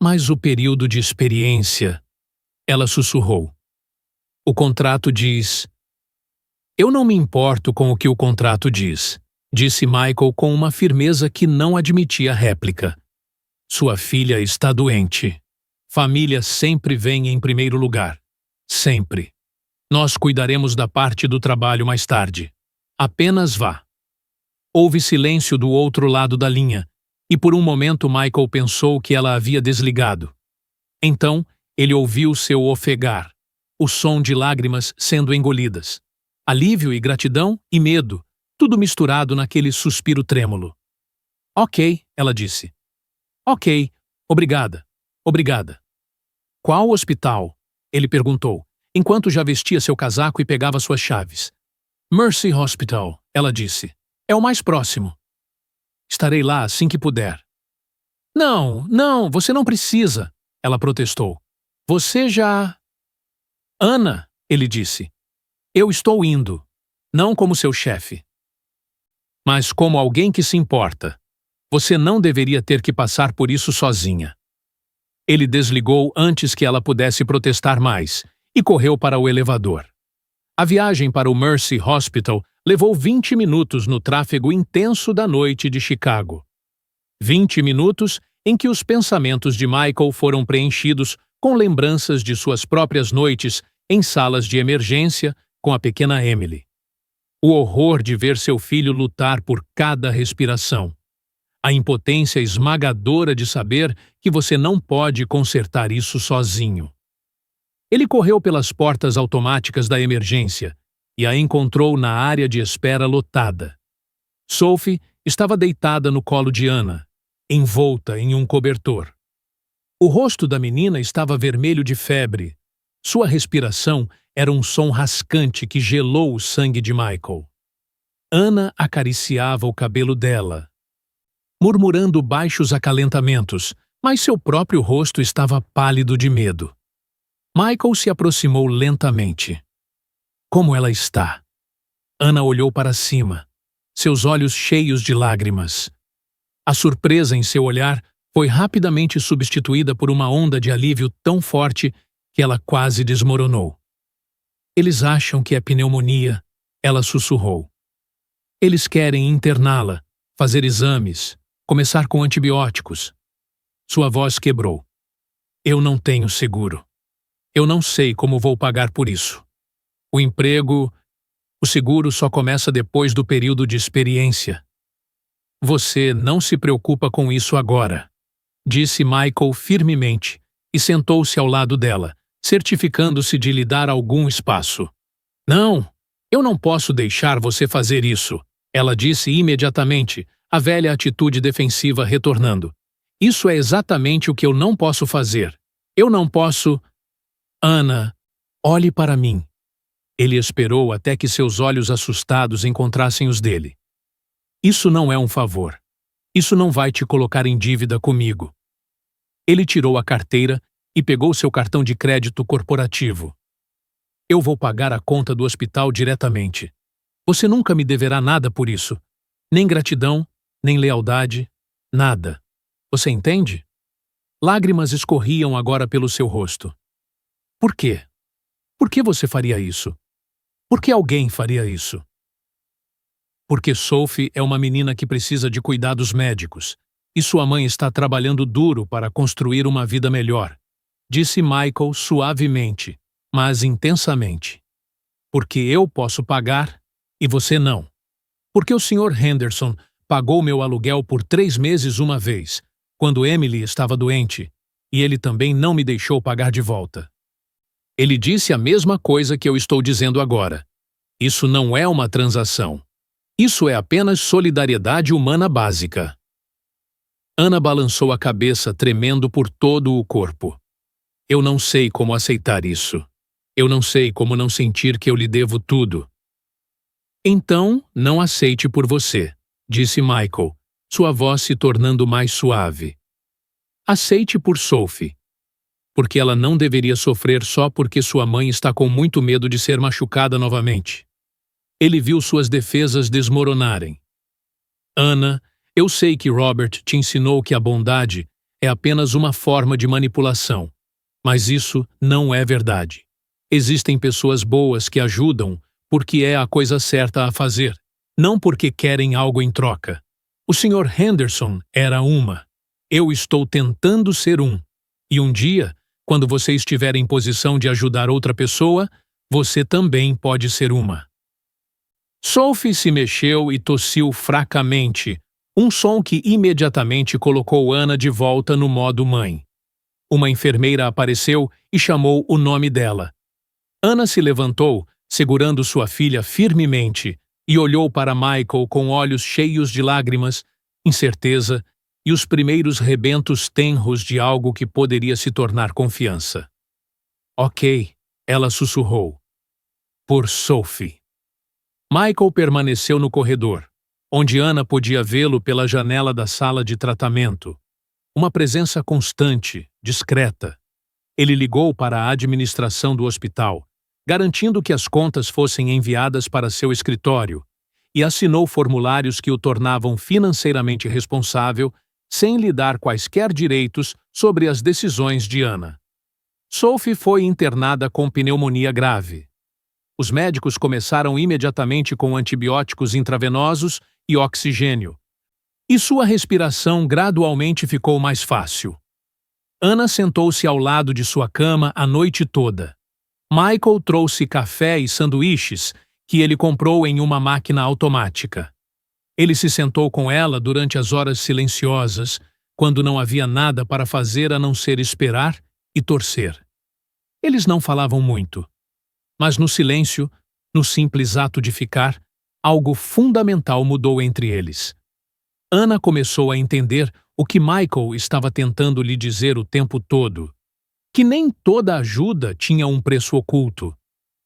Mas o período de experiência... Ela sussurrou. O contrato diz... Eu não me importo com o que o contrato diz, disse Michael com uma firmeza que não admitia réplica. Sua filha está doente. Família sempre vem em primeiro lugar. Sempre. Nós cuidaremos da parte do trabalho mais tarde. Apenas vá. Houve silêncio do outro lado da linha, e por um momento Michael pensou que ela havia desligado. Então, ele ouviu seu ofegar, o som de lágrimas sendo engolidas. Alívio e gratidão e medo, tudo misturado naquele suspiro trêmulo. Ok, ela disse. Ok, obrigada, obrigada. Qual hospital? Ele perguntou, enquanto já vestia seu casaco e pegava suas chaves. Mercy Hospital, ela disse. É o mais próximo. Estarei lá assim que puder. Não, você não precisa, ela protestou. Você já... Ana, ele disse. Eu estou indo, não como seu chefe, mas como alguém que se importa. Você não deveria ter que passar por isso sozinha. Ele desligou antes que ela pudesse protestar mais e correu para o elevador. A viagem para o Mercy Hospital levou 20 minutos no tráfego intenso da noite de Chicago. 20 minutos em que os pensamentos de Michael foram preenchidos com lembranças de suas próprias noites em salas de emergência com a pequena Emily. O horror de ver seu filho lutar por cada respiração. A impotência esmagadora de saber que você não pode consertar isso sozinho. Ele correu pelas portas automáticas da emergência e a encontrou na área de espera lotada. Sophie estava deitada no colo de Anna, envolta em um cobertor. O rosto da menina estava vermelho de febre. Sua respiração era um som rascante que gelou o sangue de Michael. Anna acariciava o cabelo dela, murmurando baixos acalentamentos, mas seu próprio rosto estava pálido de medo. Michael se aproximou lentamente. Como ela está? Anna olhou para cima, seus olhos cheios de lágrimas. A surpresa em seu olhar foi rapidamente substituída por uma onda de alívio tão forte que ela quase desmoronou. Eles acham que é pneumonia, ela sussurrou. Eles querem interná-la, fazer exames, começar com antibióticos. Sua voz quebrou. Eu não tenho seguro. Eu não sei como vou pagar por isso. O seguro só começa depois do período de experiência. Você não se preocupa com isso agora, disse Michael firmemente e sentou-se ao lado dela, certificando-se de lhe dar algum espaço. Não, eu não posso deixar você fazer isso, ela disse imediatamente, a velha atitude defensiva retornando. Isso é exatamente o que eu não posso fazer. Eu não posso... Anna, olhe para mim. Ele esperou até que seus olhos assustados encontrassem os dele. Isso não é um favor. Isso não vai te colocar em dívida comigo. Ele tirou a carteira e pegou seu cartão de crédito corporativo. Eu vou pagar a conta do hospital diretamente. Você nunca me deverá nada por isso. Nem gratidão, nem lealdade, nada. Você entende? Lágrimas escorriam agora pelo seu rosto. Por quê? Por que você faria isso? Por que alguém faria isso? Porque Sophie é uma menina que precisa de cuidados médicos, e sua mãe está trabalhando duro para construir uma vida melhor, disse Michael suavemente, mas intensamente. Porque eu posso pagar e você não. Porque o Sr. Henderson pagou meu aluguel por 3 meses uma vez, quando Emily estava doente, e ele também não me deixou pagar de volta. Ele disse a mesma coisa que eu estou dizendo agora. Isso não é uma transação. Isso é apenas solidariedade humana básica. Anna balançou a cabeça, tremendo por todo o corpo. Eu não sei como aceitar isso. Eu não sei como não sentir que eu lhe devo tudo. Então, não aceite por você, disse Michael, sua voz se tornando mais suave. Aceite por Sophie. Porque ela não deveria sofrer só porque sua mãe está com muito medo de ser machucada novamente. Ele viu suas defesas desmoronarem. Anna, eu sei que Robert te ensinou que a bondade é apenas uma forma de manipulação, mas isso não é verdade. Existem pessoas boas que ajudam porque é a coisa certa a fazer, não porque querem algo em troca. O Sr. Henderson era uma. Eu estou tentando ser um. E um dia, quando você estiver em posição de ajudar outra pessoa, você também pode ser uma. Sophie se mexeu e tossiu fracamente, um som que imediatamente colocou Anna de volta no modo mãe. Uma enfermeira apareceu e chamou o nome dela. Anna se levantou, segurando sua filha firmemente, e olhou para Michael com olhos cheios de lágrimas, incerteza e os primeiros rebentos tenros de algo que poderia se tornar confiança. Ok, ela sussurrou. Por Sophie. Michael permaneceu no corredor, onde Anna podia vê-lo pela janela da sala de tratamento. Uma presença constante, discreta. Ele ligou para a administração do hospital, garantindo que as contas fossem enviadas para seu escritório, e assinou formulários que o tornavam financeiramente responsável, sem lhe dar quaisquer direitos sobre as decisões de Anna. Sophie foi internada com pneumonia grave. Os médicos começaram imediatamente com antibióticos intravenosos e oxigênio, e sua respiração gradualmente ficou mais fácil. Anna sentou-se ao lado de sua cama a noite toda. Michael trouxe café e sanduíches que ele comprou em uma máquina automática. Ele se sentou com ela durante as horas silenciosas, quando não havia nada para fazer a não ser esperar e torcer. Eles não falavam muito, mas no silêncio, no simples ato de ficar, algo fundamental mudou entre eles. Anna começou a entender o que Michael estava tentando lhe dizer o tempo todo, que nem toda ajuda tinha um preço oculto,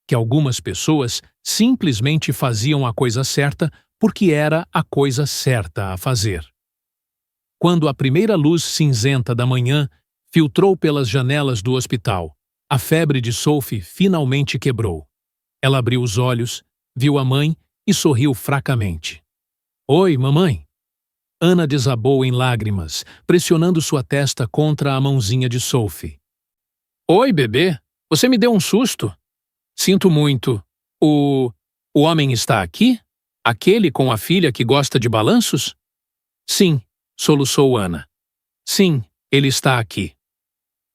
que algumas pessoas simplesmente faziam a coisa certa porque era a coisa certa a fazer. Quando a primeira luz cinzenta da manhã filtrou pelas janelas do hospital, a febre de Sophie finalmente quebrou. Ela abriu os olhos, viu a mãe e sorriu fracamente. "Oi, mamãe." Anna desabou em lágrimas, pressionando sua testa contra a mãozinha de Sophie. "Oi, bebê. Você me deu um susto." "Sinto muito. O homem está aqui? Aquele com a filha que gosta de balanços?" "Sim", soluçou Anna. "Sim, ele está aqui."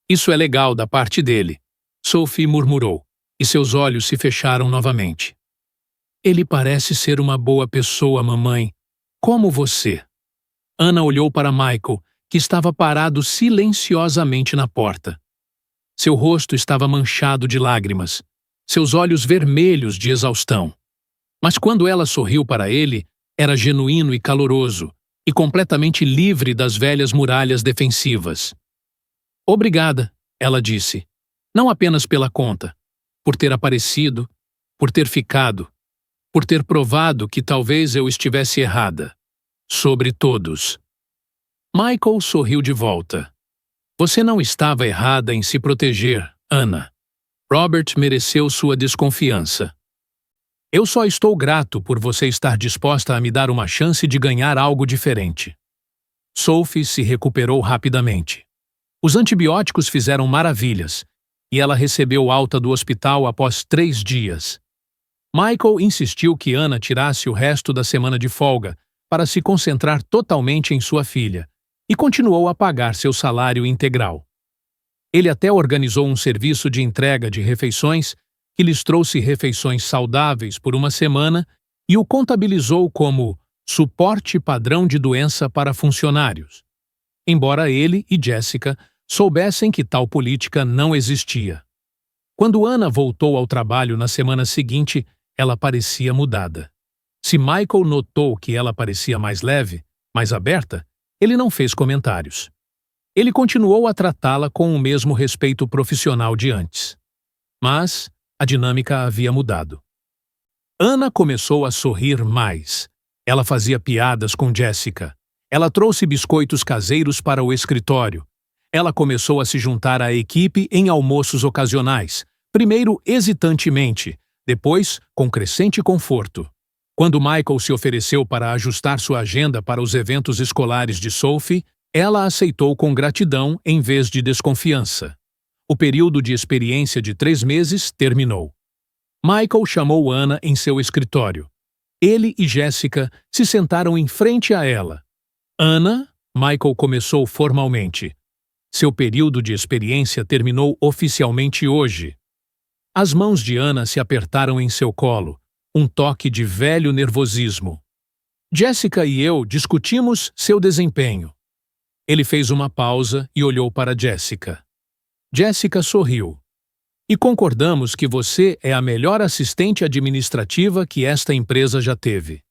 "Isso é legal da parte dele", Sophie murmurou, e seus olhos se fecharam novamente. "Ele parece ser uma boa pessoa, mamãe. Como você." Anna olhou para Michael, que estava parado silenciosamente na porta. Seu rosto estava manchado de lágrimas, seus olhos vermelhos de exaustão. Mas quando ela sorriu para ele, era genuíno e caloroso, e completamente livre das velhas muralhas defensivas. "Obrigada", ela disse, "não apenas pela conta, por ter aparecido, por ter ficado, por ter provado que talvez eu estivesse errada. Sobre todos." Michael sorriu de volta. "Você não estava errada em se proteger, Anna. Robert mereceu sua desconfiança. Eu só estou grato por você estar disposta a me dar uma chance de ganhar algo diferente." Sophie se recuperou rapidamente. Os antibióticos fizeram maravilhas, e ela recebeu alta do hospital após 3 dias. Michael insistiu que Anna tirasse o resto da semana de folga para se concentrar totalmente em sua filha, e continuou a pagar seu salário integral. Ele até organizou um serviço de entrega de refeições que lhes trouxe refeições saudáveis por uma semana e o contabilizou como suporte padrão de doença para funcionários, embora ele e Jessica soubessem que tal política não existia. Quando Anna voltou ao trabalho na semana seguinte, ela parecia mudada. Se Michael notou que ela parecia mais leve, mais aberta, ele não fez comentários. Ele continuou a tratá-la com o mesmo respeito profissional de antes. Mas a dinâmica havia mudado. Anna começou a sorrir mais. Ela fazia piadas com Jessica. Ela trouxe biscoitos caseiros para o escritório. Ela começou a se juntar à equipe em almoços ocasionais, primeiro hesitantemente, depois com crescente conforto. Quando Michael se ofereceu para ajustar sua agenda para os eventos escolares de Sophie, ela aceitou com gratidão em vez de desconfiança. O período de experiência de 3 meses terminou. Michael chamou Anna em seu escritório. Ele e Jessica se sentaram em frente a ela. "Anna", Michael começou formalmente. "Seu período de experiência terminou oficialmente hoje." As mãos de Anna se apertaram em seu colo, um toque de velho nervosismo. "Jessica e eu discutimos seu desempenho." Ele fez uma pausa e olhou para Jessica. Jessica sorriu. "E concordamos que você é a melhor assistente administrativa que esta empresa já teve.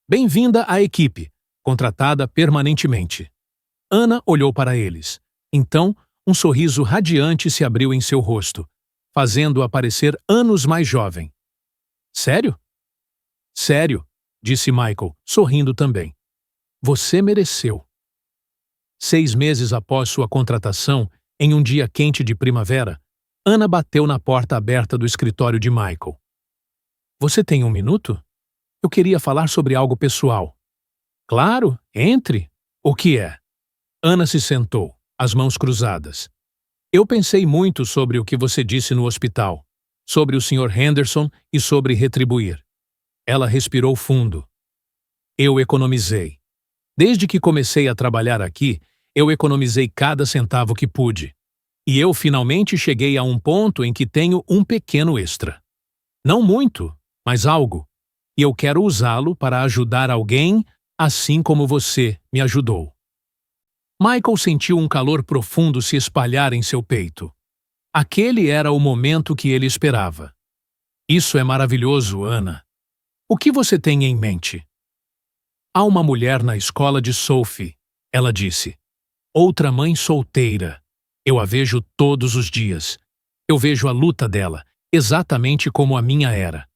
Bem-vinda à equipe, contratada permanentemente." Anna olhou para eles. Então, um sorriso radiante se abriu em seu rosto, fazendo-a parecer anos mais jovem. "Sério?" "Sério", disse Michael, sorrindo também. "Você mereceu." 6 meses após sua contratação, em um dia quente de primavera, Anna bateu na porta aberta do escritório de Michael. "Você tem 1 minuto?" Eu queria falar sobre algo pessoal. Claro, entre. O que é? Ana se sentou, as mãos cruzadas. Eu pensei muito sobre o que você disse no hospital, sobre o Sr. Henderson e sobre retribuir. Ela respirou fundo. Eu economizei. Desde que comecei a trabalhar aqui, eu economizei cada centavo que pude. E eu finalmente cheguei a um ponto em que tenho um pequeno extra. Não muito, mas algo. E eu quero usá-lo para ajudar alguém, assim como você me ajudou. Michael sentiu um calor profundo se espalhar em seu peito. Aquele era o momento que ele esperava. Isso é maravilhoso, Ana. O que você tem em mente? Há uma mulher na escola de Sophie, ela disse. Outra mãe solteira. Eu a vejo todos os dias. Eu vejo a luta dela, exatamente como a minha era.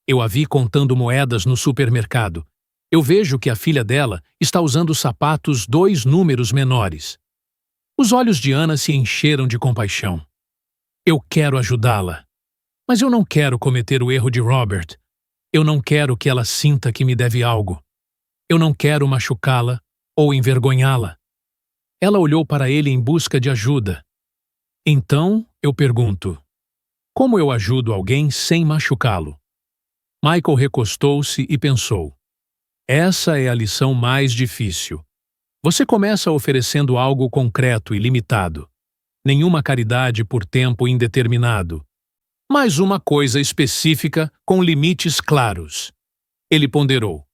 Eu a vi contando moedas no supermercado. Eu vejo que a filha dela está usando sapatos 2 números menores. Os olhos de Ana se encheram de compaixão. Eu quero ajudá-la. Mas eu não quero cometer o erro de Robert. Eu não quero que ela sinta que me deve algo. Eu não quero machucá-la ou envergonhá-la. Ela olhou para ele em busca de ajuda. Então, eu pergunto, como eu ajudo alguém sem machucá-lo? Michael recostou-se e pensou. Essa é a lição mais difícil. Você começa oferecendo algo concreto e limitado. Nenhuma caridade por tempo indeterminado. Mas uma coisa específica com limites claros. Ele ponderou.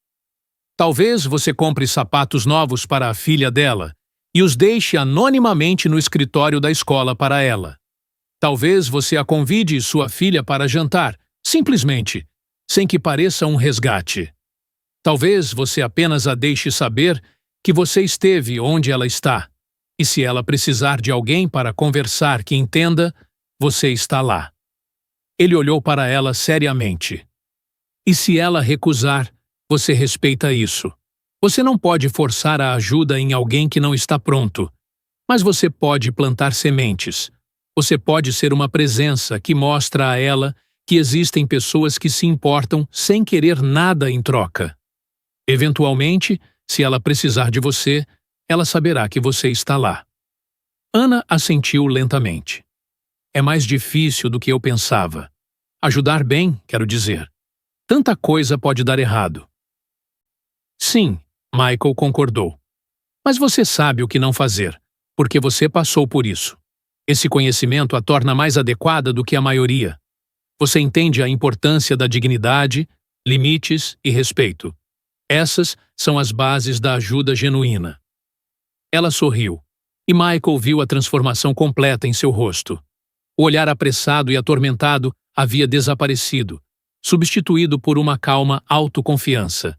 Talvez você compre sapatos novos para a filha dela e os deixe anonimamente no escritório da escola para ela. Talvez você a convide sua filha para jantar, simplesmente, sem que pareça um resgate. Talvez você apenas a deixe saber que você esteve onde ela está, e se ela precisar de alguém para conversar que entenda, você está lá. Ele olhou para ela seriamente. E se ela recusar, você respeita isso. Você não pode forçar a ajuda em alguém que não está pronto, mas você pode plantar sementes. Você pode ser uma presença que mostra a ela que existem pessoas que se importam sem querer nada em troca. Eventualmente, se ela precisar de você, ela saberá que você está lá. Ana assentiu lentamente. É mais difícil do que eu pensava. Ajudar bem, quero dizer. Tanta coisa pode dar errado. Sim, Michael concordou. Mas você sabe o que não fazer, porque você passou por isso. Esse conhecimento a torna mais adequada do que a maioria. Você entende a importância da dignidade, limites e respeito. Essas são as bases da ajuda genuína. Ela sorriu, e Michael viu a transformação completa em seu rosto. O olhar apressado e atormentado havia desaparecido, substituído por uma calma autoconfiança.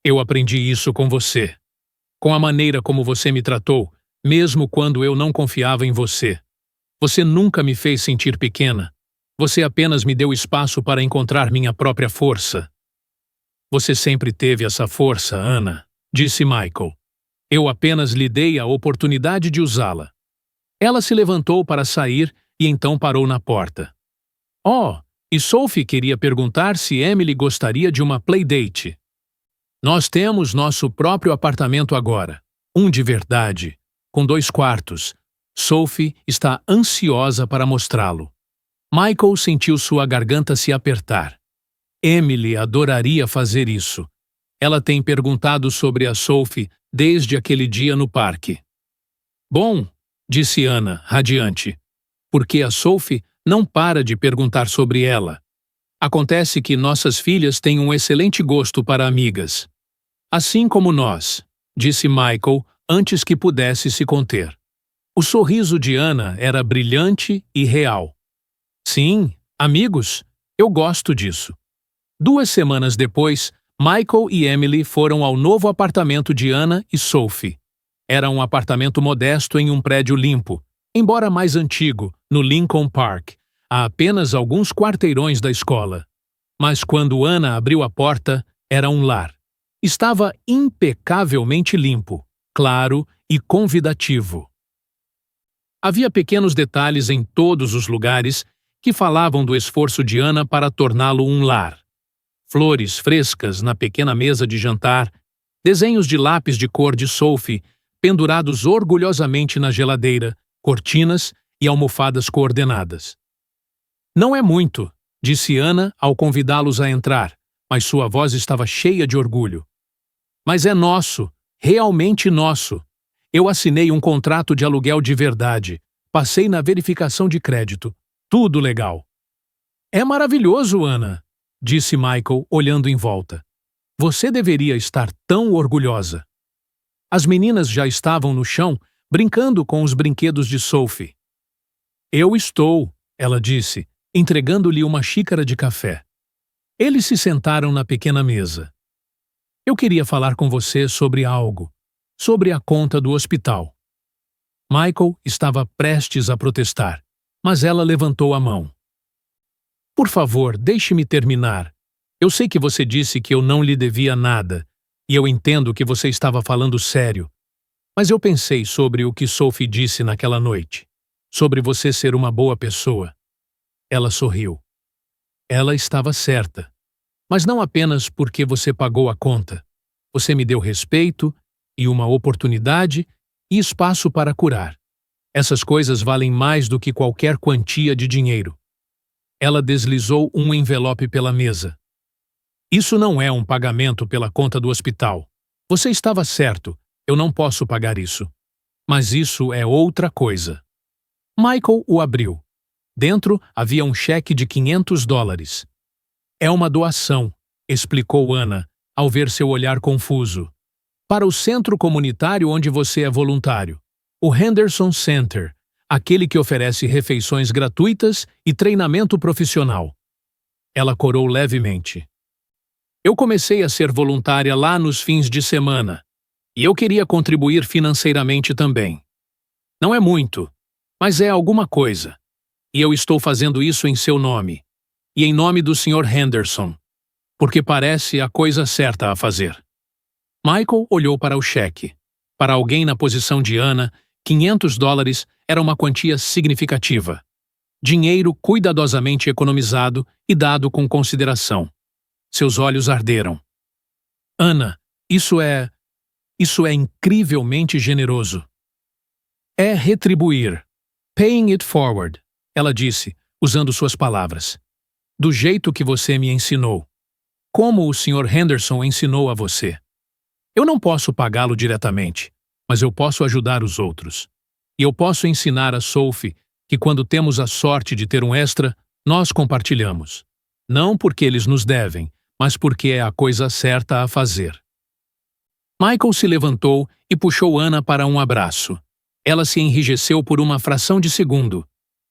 Eu aprendi isso com você. Com a maneira como você me tratou, mesmo quando eu não confiava em você. Você nunca me fez sentir pequena. Você apenas me deu espaço para encontrar minha própria força. Você sempre teve essa força, Ana, disse Michael. Eu apenas lhe dei a oportunidade de usá-la. Ela se levantou para sair e então parou na porta. Oh, e Sophie queria perguntar se Emily gostaria de uma playdate. Nós temos nosso próprio apartamento agora, um de verdade, com 2 quartos. Sophie está ansiosa para mostrá-lo. Michael sentiu sua garganta se apertar. Emily adoraria fazer isso. Ela tem perguntado sobre a Sophie desde aquele dia no parque. Bom, disse Ana, radiante, porque a Sophie não para de perguntar sobre ela. Acontece que nossas filhas têm um excelente gosto para amigas. Assim como nós, disse Michael antes que pudesse se conter. O sorriso de Ana era brilhante e real. Sim, amigos, eu gosto disso. 2 semanas depois, Michael e Emily foram ao novo apartamento de Ana e Sophie. Era um apartamento modesto em um prédio limpo, embora mais antigo, no Lincoln Park, a apenas alguns quarteirões da escola. Mas quando Ana abriu a porta, era um lar. Estava impecavelmente limpo, claro e convidativo. Havia pequenos detalhes em todos os lugares que falavam do esforço de Ana para torná-lo um lar. flores frescas na pequena mesa de jantar, desenhos de lápis de cor de Sophie pendurados orgulhosamente na geladeira, cortinas e almofadas coordenadas. Não é muito, disse Ana ao convidá-los a entrar, mas sua voz estava cheia de orgulho. Mas é nosso, realmente nosso. Eu assinei um contrato de aluguel de verdade, passei na verificação de crédito. Tudo legal. É maravilhoso, Ana, disse Michael, olhando em volta. Você deveria estar tão orgulhosa. As meninas já estavam no chão, brincando com os brinquedos de Sophie. Eu estou, ela disse, entregando-lhe uma xícara de café. Eles se sentaram na pequena mesa. Eu queria falar com você sobre algo, sobre a conta do hospital. Michael estava prestes a protestar, mas ela levantou a mão. Por favor, deixe-me terminar. Eu sei que você disse que eu não lhe devia nada, e eu entendo que você estava falando sério. Mas eu pensei sobre o que Sophie disse naquela noite, sobre você ser uma boa pessoa. Ela sorriu. Ela estava certa. Mas não apenas porque você pagou a conta. Você me deu respeito e uma oportunidade e espaço para curar. Essas coisas valem mais do que qualquer quantia de dinheiro. Ela deslizou um envelope pela mesa. Isso não é um pagamento pela conta do hospital. Você estava certo, eu não posso pagar isso. Mas isso é outra coisa. Michael o abriu. Dentro havia um cheque de $500. É uma doação, explicou Ana, ao ver seu olhar confuso. Para o centro comunitário onde você é voluntário. O Henderson Center, aquele que oferece refeições gratuitas e treinamento profissional. Ela corou levemente. Eu comecei a ser voluntária lá nos fins de semana, e eu queria contribuir financeiramente também. Não é muito, mas é alguma coisa, e eu estou fazendo isso em seu nome, e em nome do Sr. Henderson, porque parece a coisa certa a fazer. Michael olhou para o cheque. Para alguém na posição de Ana, $500 era uma quantia significativa. Dinheiro cuidadosamente economizado e dado com consideração. Seus olhos arderam. Ana, isso é incrivelmente generoso. É retribuir. Paying it forward, ela disse, usando suas palavras. Do jeito que você me ensinou. Como o Sr. Henderson ensinou a você. Eu não posso pagá-lo diretamente, mas eu posso ajudar os outros. E eu posso ensinar a Sophie que quando temos a sorte de ter um extra, nós compartilhamos. Não porque eles nos devem, mas porque é a coisa certa a fazer. Michael se levantou e puxou Ana para um abraço. Ela se enrijeceu por uma fração de segundo.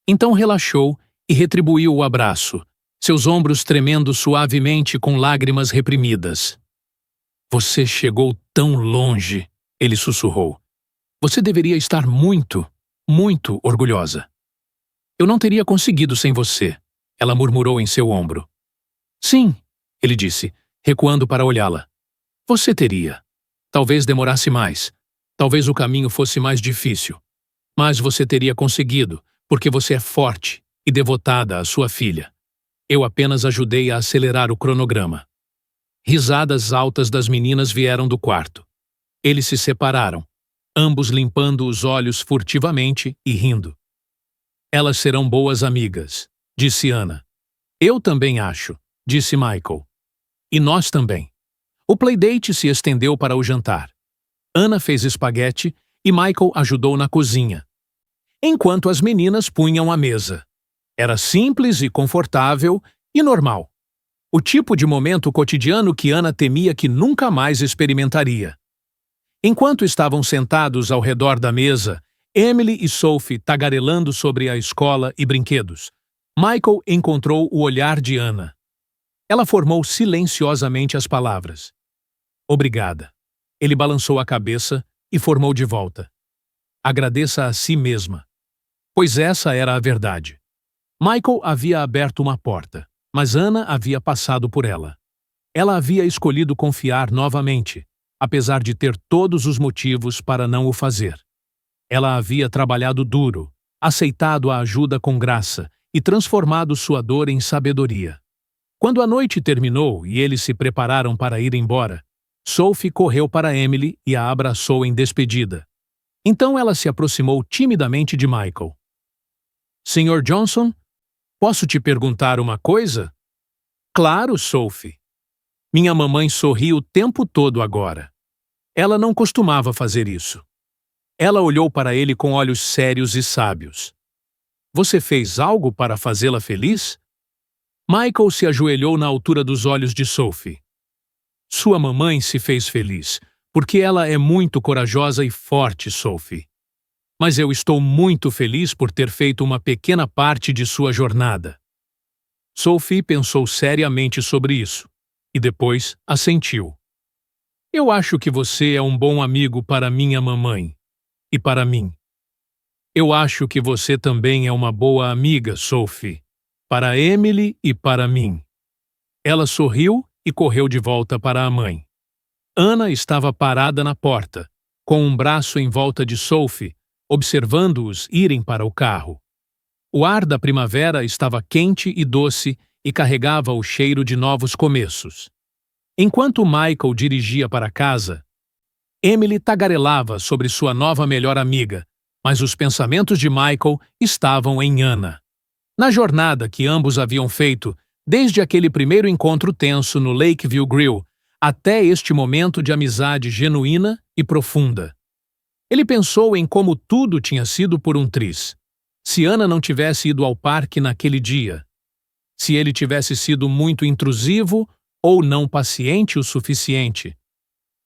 Então relaxou e retribuiu o abraço, seus ombros tremendo suavemente com lágrimas reprimidas. Você chegou tão longe, ele sussurrou. Você deveria estar muito, muito orgulhosa. Eu não teria conseguido sem você, ela murmurou em seu ombro. Sim, ele disse, recuando para olhá-la. Você teria. Talvez demorasse mais. Talvez o caminho fosse mais difícil. Mas você teria conseguido, porque você é forte e devotada à sua filha. Eu apenas ajudei a acelerar o cronograma. Risadas altas das meninas vieram do quarto. Eles se separaram, ambos limpando os olhos furtivamente e rindo. Elas serão boas amigas, disse Ana. Eu também acho, disse Michael. E nós também. O playdate se estendeu para o jantar. Ana fez espaguete e Michael ajudou na cozinha, enquanto as meninas punham a mesa. Era simples e confortável e normal. O tipo de momento cotidiano que Ana temia que nunca mais experimentaria. Enquanto estavam sentados ao redor da mesa, Emily e Sophie tagarelando sobre a escola e brinquedos, Michael encontrou o olhar de Ana. Ela formou silenciosamente as palavras. Obrigada. Ele balançou a cabeça e formou de volta. Agradeça a si mesma. Pois essa era a verdade. Michael havia aberto uma porta, mas Ana havia passado por ela. Ela havia escolhido confiar novamente, apesar de ter todos os motivos para não o fazer. Ela havia trabalhado duro, aceitado a ajuda com graça e transformado sua dor em sabedoria. Quando a noite terminou e eles se prepararam para ir embora, Sophie correu para Emily e a abraçou em despedida. Então ela se aproximou timidamente de Michael. Sr. Johnson, posso te perguntar uma coisa? Claro, Sophie. Minha mamãe sorri o tempo todo agora. Ela não costumava fazer isso. Ela olhou para ele com olhos sérios e sábios. Você fez algo para fazê-la feliz? Michael se ajoelhou na altura dos olhos de Sophie. Sua mamãe se fez feliz, porque ela é muito corajosa e forte, Sophie. Mas eu estou muito feliz por ter feito uma pequena parte de sua jornada. Sophie pensou seriamente sobre isso, e depois assentiu. Eu acho que você é um bom amigo para minha mamãe, e para mim. Eu acho que você também é uma boa amiga, Sophie, para Emily e para mim. Ela sorriu e correu de volta para a mãe. Anna estava parada na porta, com um braço em volta de Sophie, observando-os irem para o carro. O ar da primavera estava quente e doce e carregava o cheiro de novos começos. Enquanto Michael dirigia para casa, Emily tagarelava sobre sua nova melhor amiga, mas os pensamentos de Michael estavam em Anna. Na jornada que ambos haviam feito, desde aquele primeiro encontro tenso no Lakeview Grill, até este momento de amizade genuína e profunda. Ele pensou em como tudo tinha sido por um triz. Se Anna não tivesse ido ao parque naquele dia, se ele tivesse sido muito intrusivo ou não paciente o suficiente,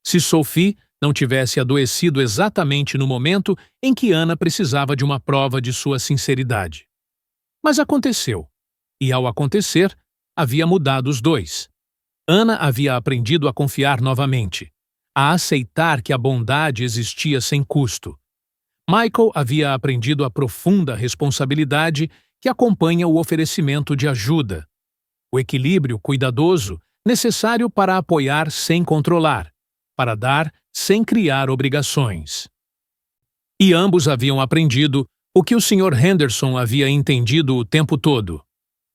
se Sophie não tivesse adoecido exatamente no momento em que Anna precisava de uma prova de sua sinceridade. Mas aconteceu, e ao acontecer, havia mudado os dois. Anna havia aprendido a confiar novamente, a aceitar que a bondade existia sem custo. Michael havia aprendido a profunda responsabilidade que acompanha o oferecimento de ajuda, o equilíbrio cuidadoso necessário para apoiar sem controlar, para dar sem criar obrigações. E ambos haviam aprendido o que o Sr. Henderson havia entendido o tempo todo.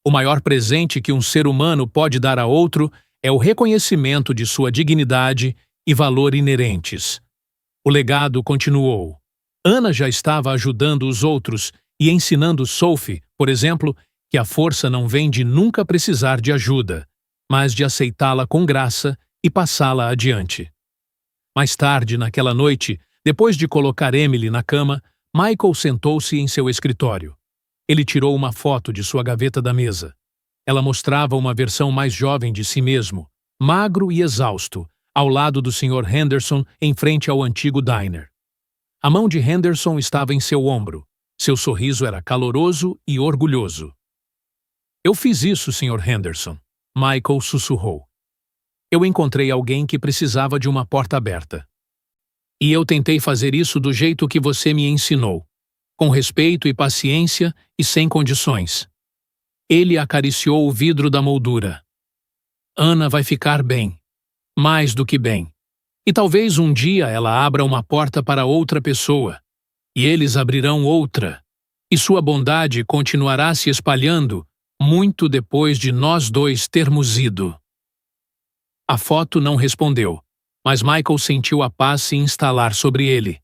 O maior presente que um ser humano pode dar a outro é o reconhecimento de sua dignidade e valor inerentes. O legado continuou. Anna já estava ajudando os outros e ensinando Sophie, por exemplo, que a força não vem de nunca precisar de ajuda, mas de aceitá-la com graça e passá-la adiante. Mais tarde, naquela noite, depois de colocar Emily na cama, Michael sentou-se em seu escritório. Ele tirou uma foto de sua gaveta da mesa. Ela mostrava uma versão mais jovem de si mesmo, magro e exausto, ao lado do Sr. Henderson em frente ao antigo diner. A mão de Henderson estava em seu ombro. Seu sorriso era caloroso e orgulhoso. Eu fiz isso, Sr. Henderson, Michael sussurrou. Eu encontrei alguém que precisava de uma porta aberta. E eu tentei fazer isso do jeito que você me ensinou, com respeito e paciência e sem condições. Ele acariciou o vidro da moldura. Anna vai ficar bem, mais do que bem. E talvez um dia ela abra uma porta para outra pessoa, e eles abrirão outra, e sua bondade continuará se espalhando muito depois de nós dois termos ido. A foto não respondeu, mas Michael sentiu a paz se instalar sobre ele.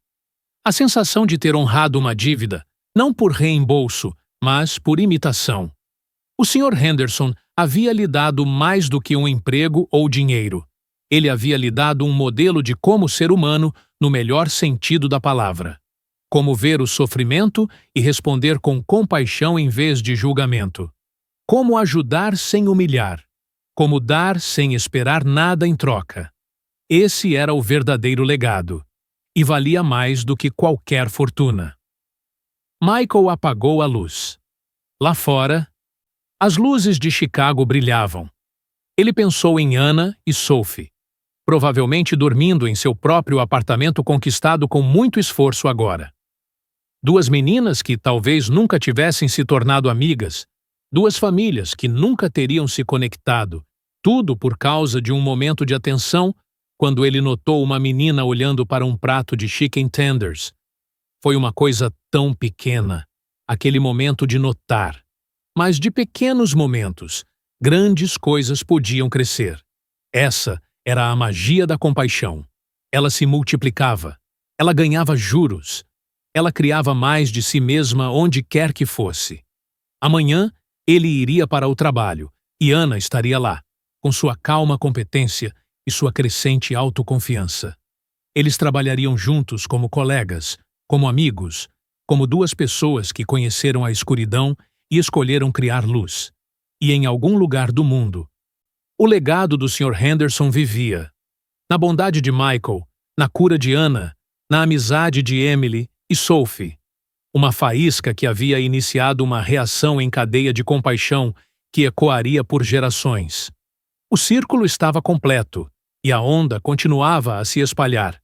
A sensação de ter honrado uma dívida, não por reembolso, mas por imitação. O Sr. Henderson havia lhe dado mais do que um emprego ou dinheiro. Ele havia lhe dado um modelo de como ser humano no melhor sentido da palavra. Como ver o sofrimento e responder com compaixão em vez de julgamento. Como ajudar sem humilhar. Como dar sem esperar nada em troca. Esse era o verdadeiro legado. E valia mais do que qualquer fortuna. Michael apagou a luz. Lá fora, as luzes de Chicago brilhavam. Ele pensou em Anna e Sophie, provavelmente dormindo em seu próprio apartamento conquistado com muito esforço agora. Duas meninas que talvez nunca tivessem se tornado amigas, duas famílias que nunca teriam se conectado, tudo por causa de um momento de atenção quando ele notou uma menina olhando para um prato de chicken tenders. Foi uma coisa tão pequena, aquele momento de notar. Mas de pequenos momentos, Grandes coisas podiam crescer. Essa era a magia da compaixão. Ela se multiplicava. Ela ganhava juros. Ela criava mais de si mesma onde quer que fosse. Amanhã, ele iria para o trabalho, e Ana estaria lá, com sua calma competência e sua crescente autoconfiança. Eles trabalhariam juntos como colegas, como amigos, como duas pessoas que conheceram a escuridão e escolheram criar luz. E em algum lugar do mundo, o legado do Sr. Henderson vivia. Na bondade de Michael, na cura de Ana, na amizade de Emily e Sophie. Uma faísca que havia iniciado uma reação em cadeia de compaixão que ecoaria por gerações. O círculo estava completo, e a onda continuava a se espalhar.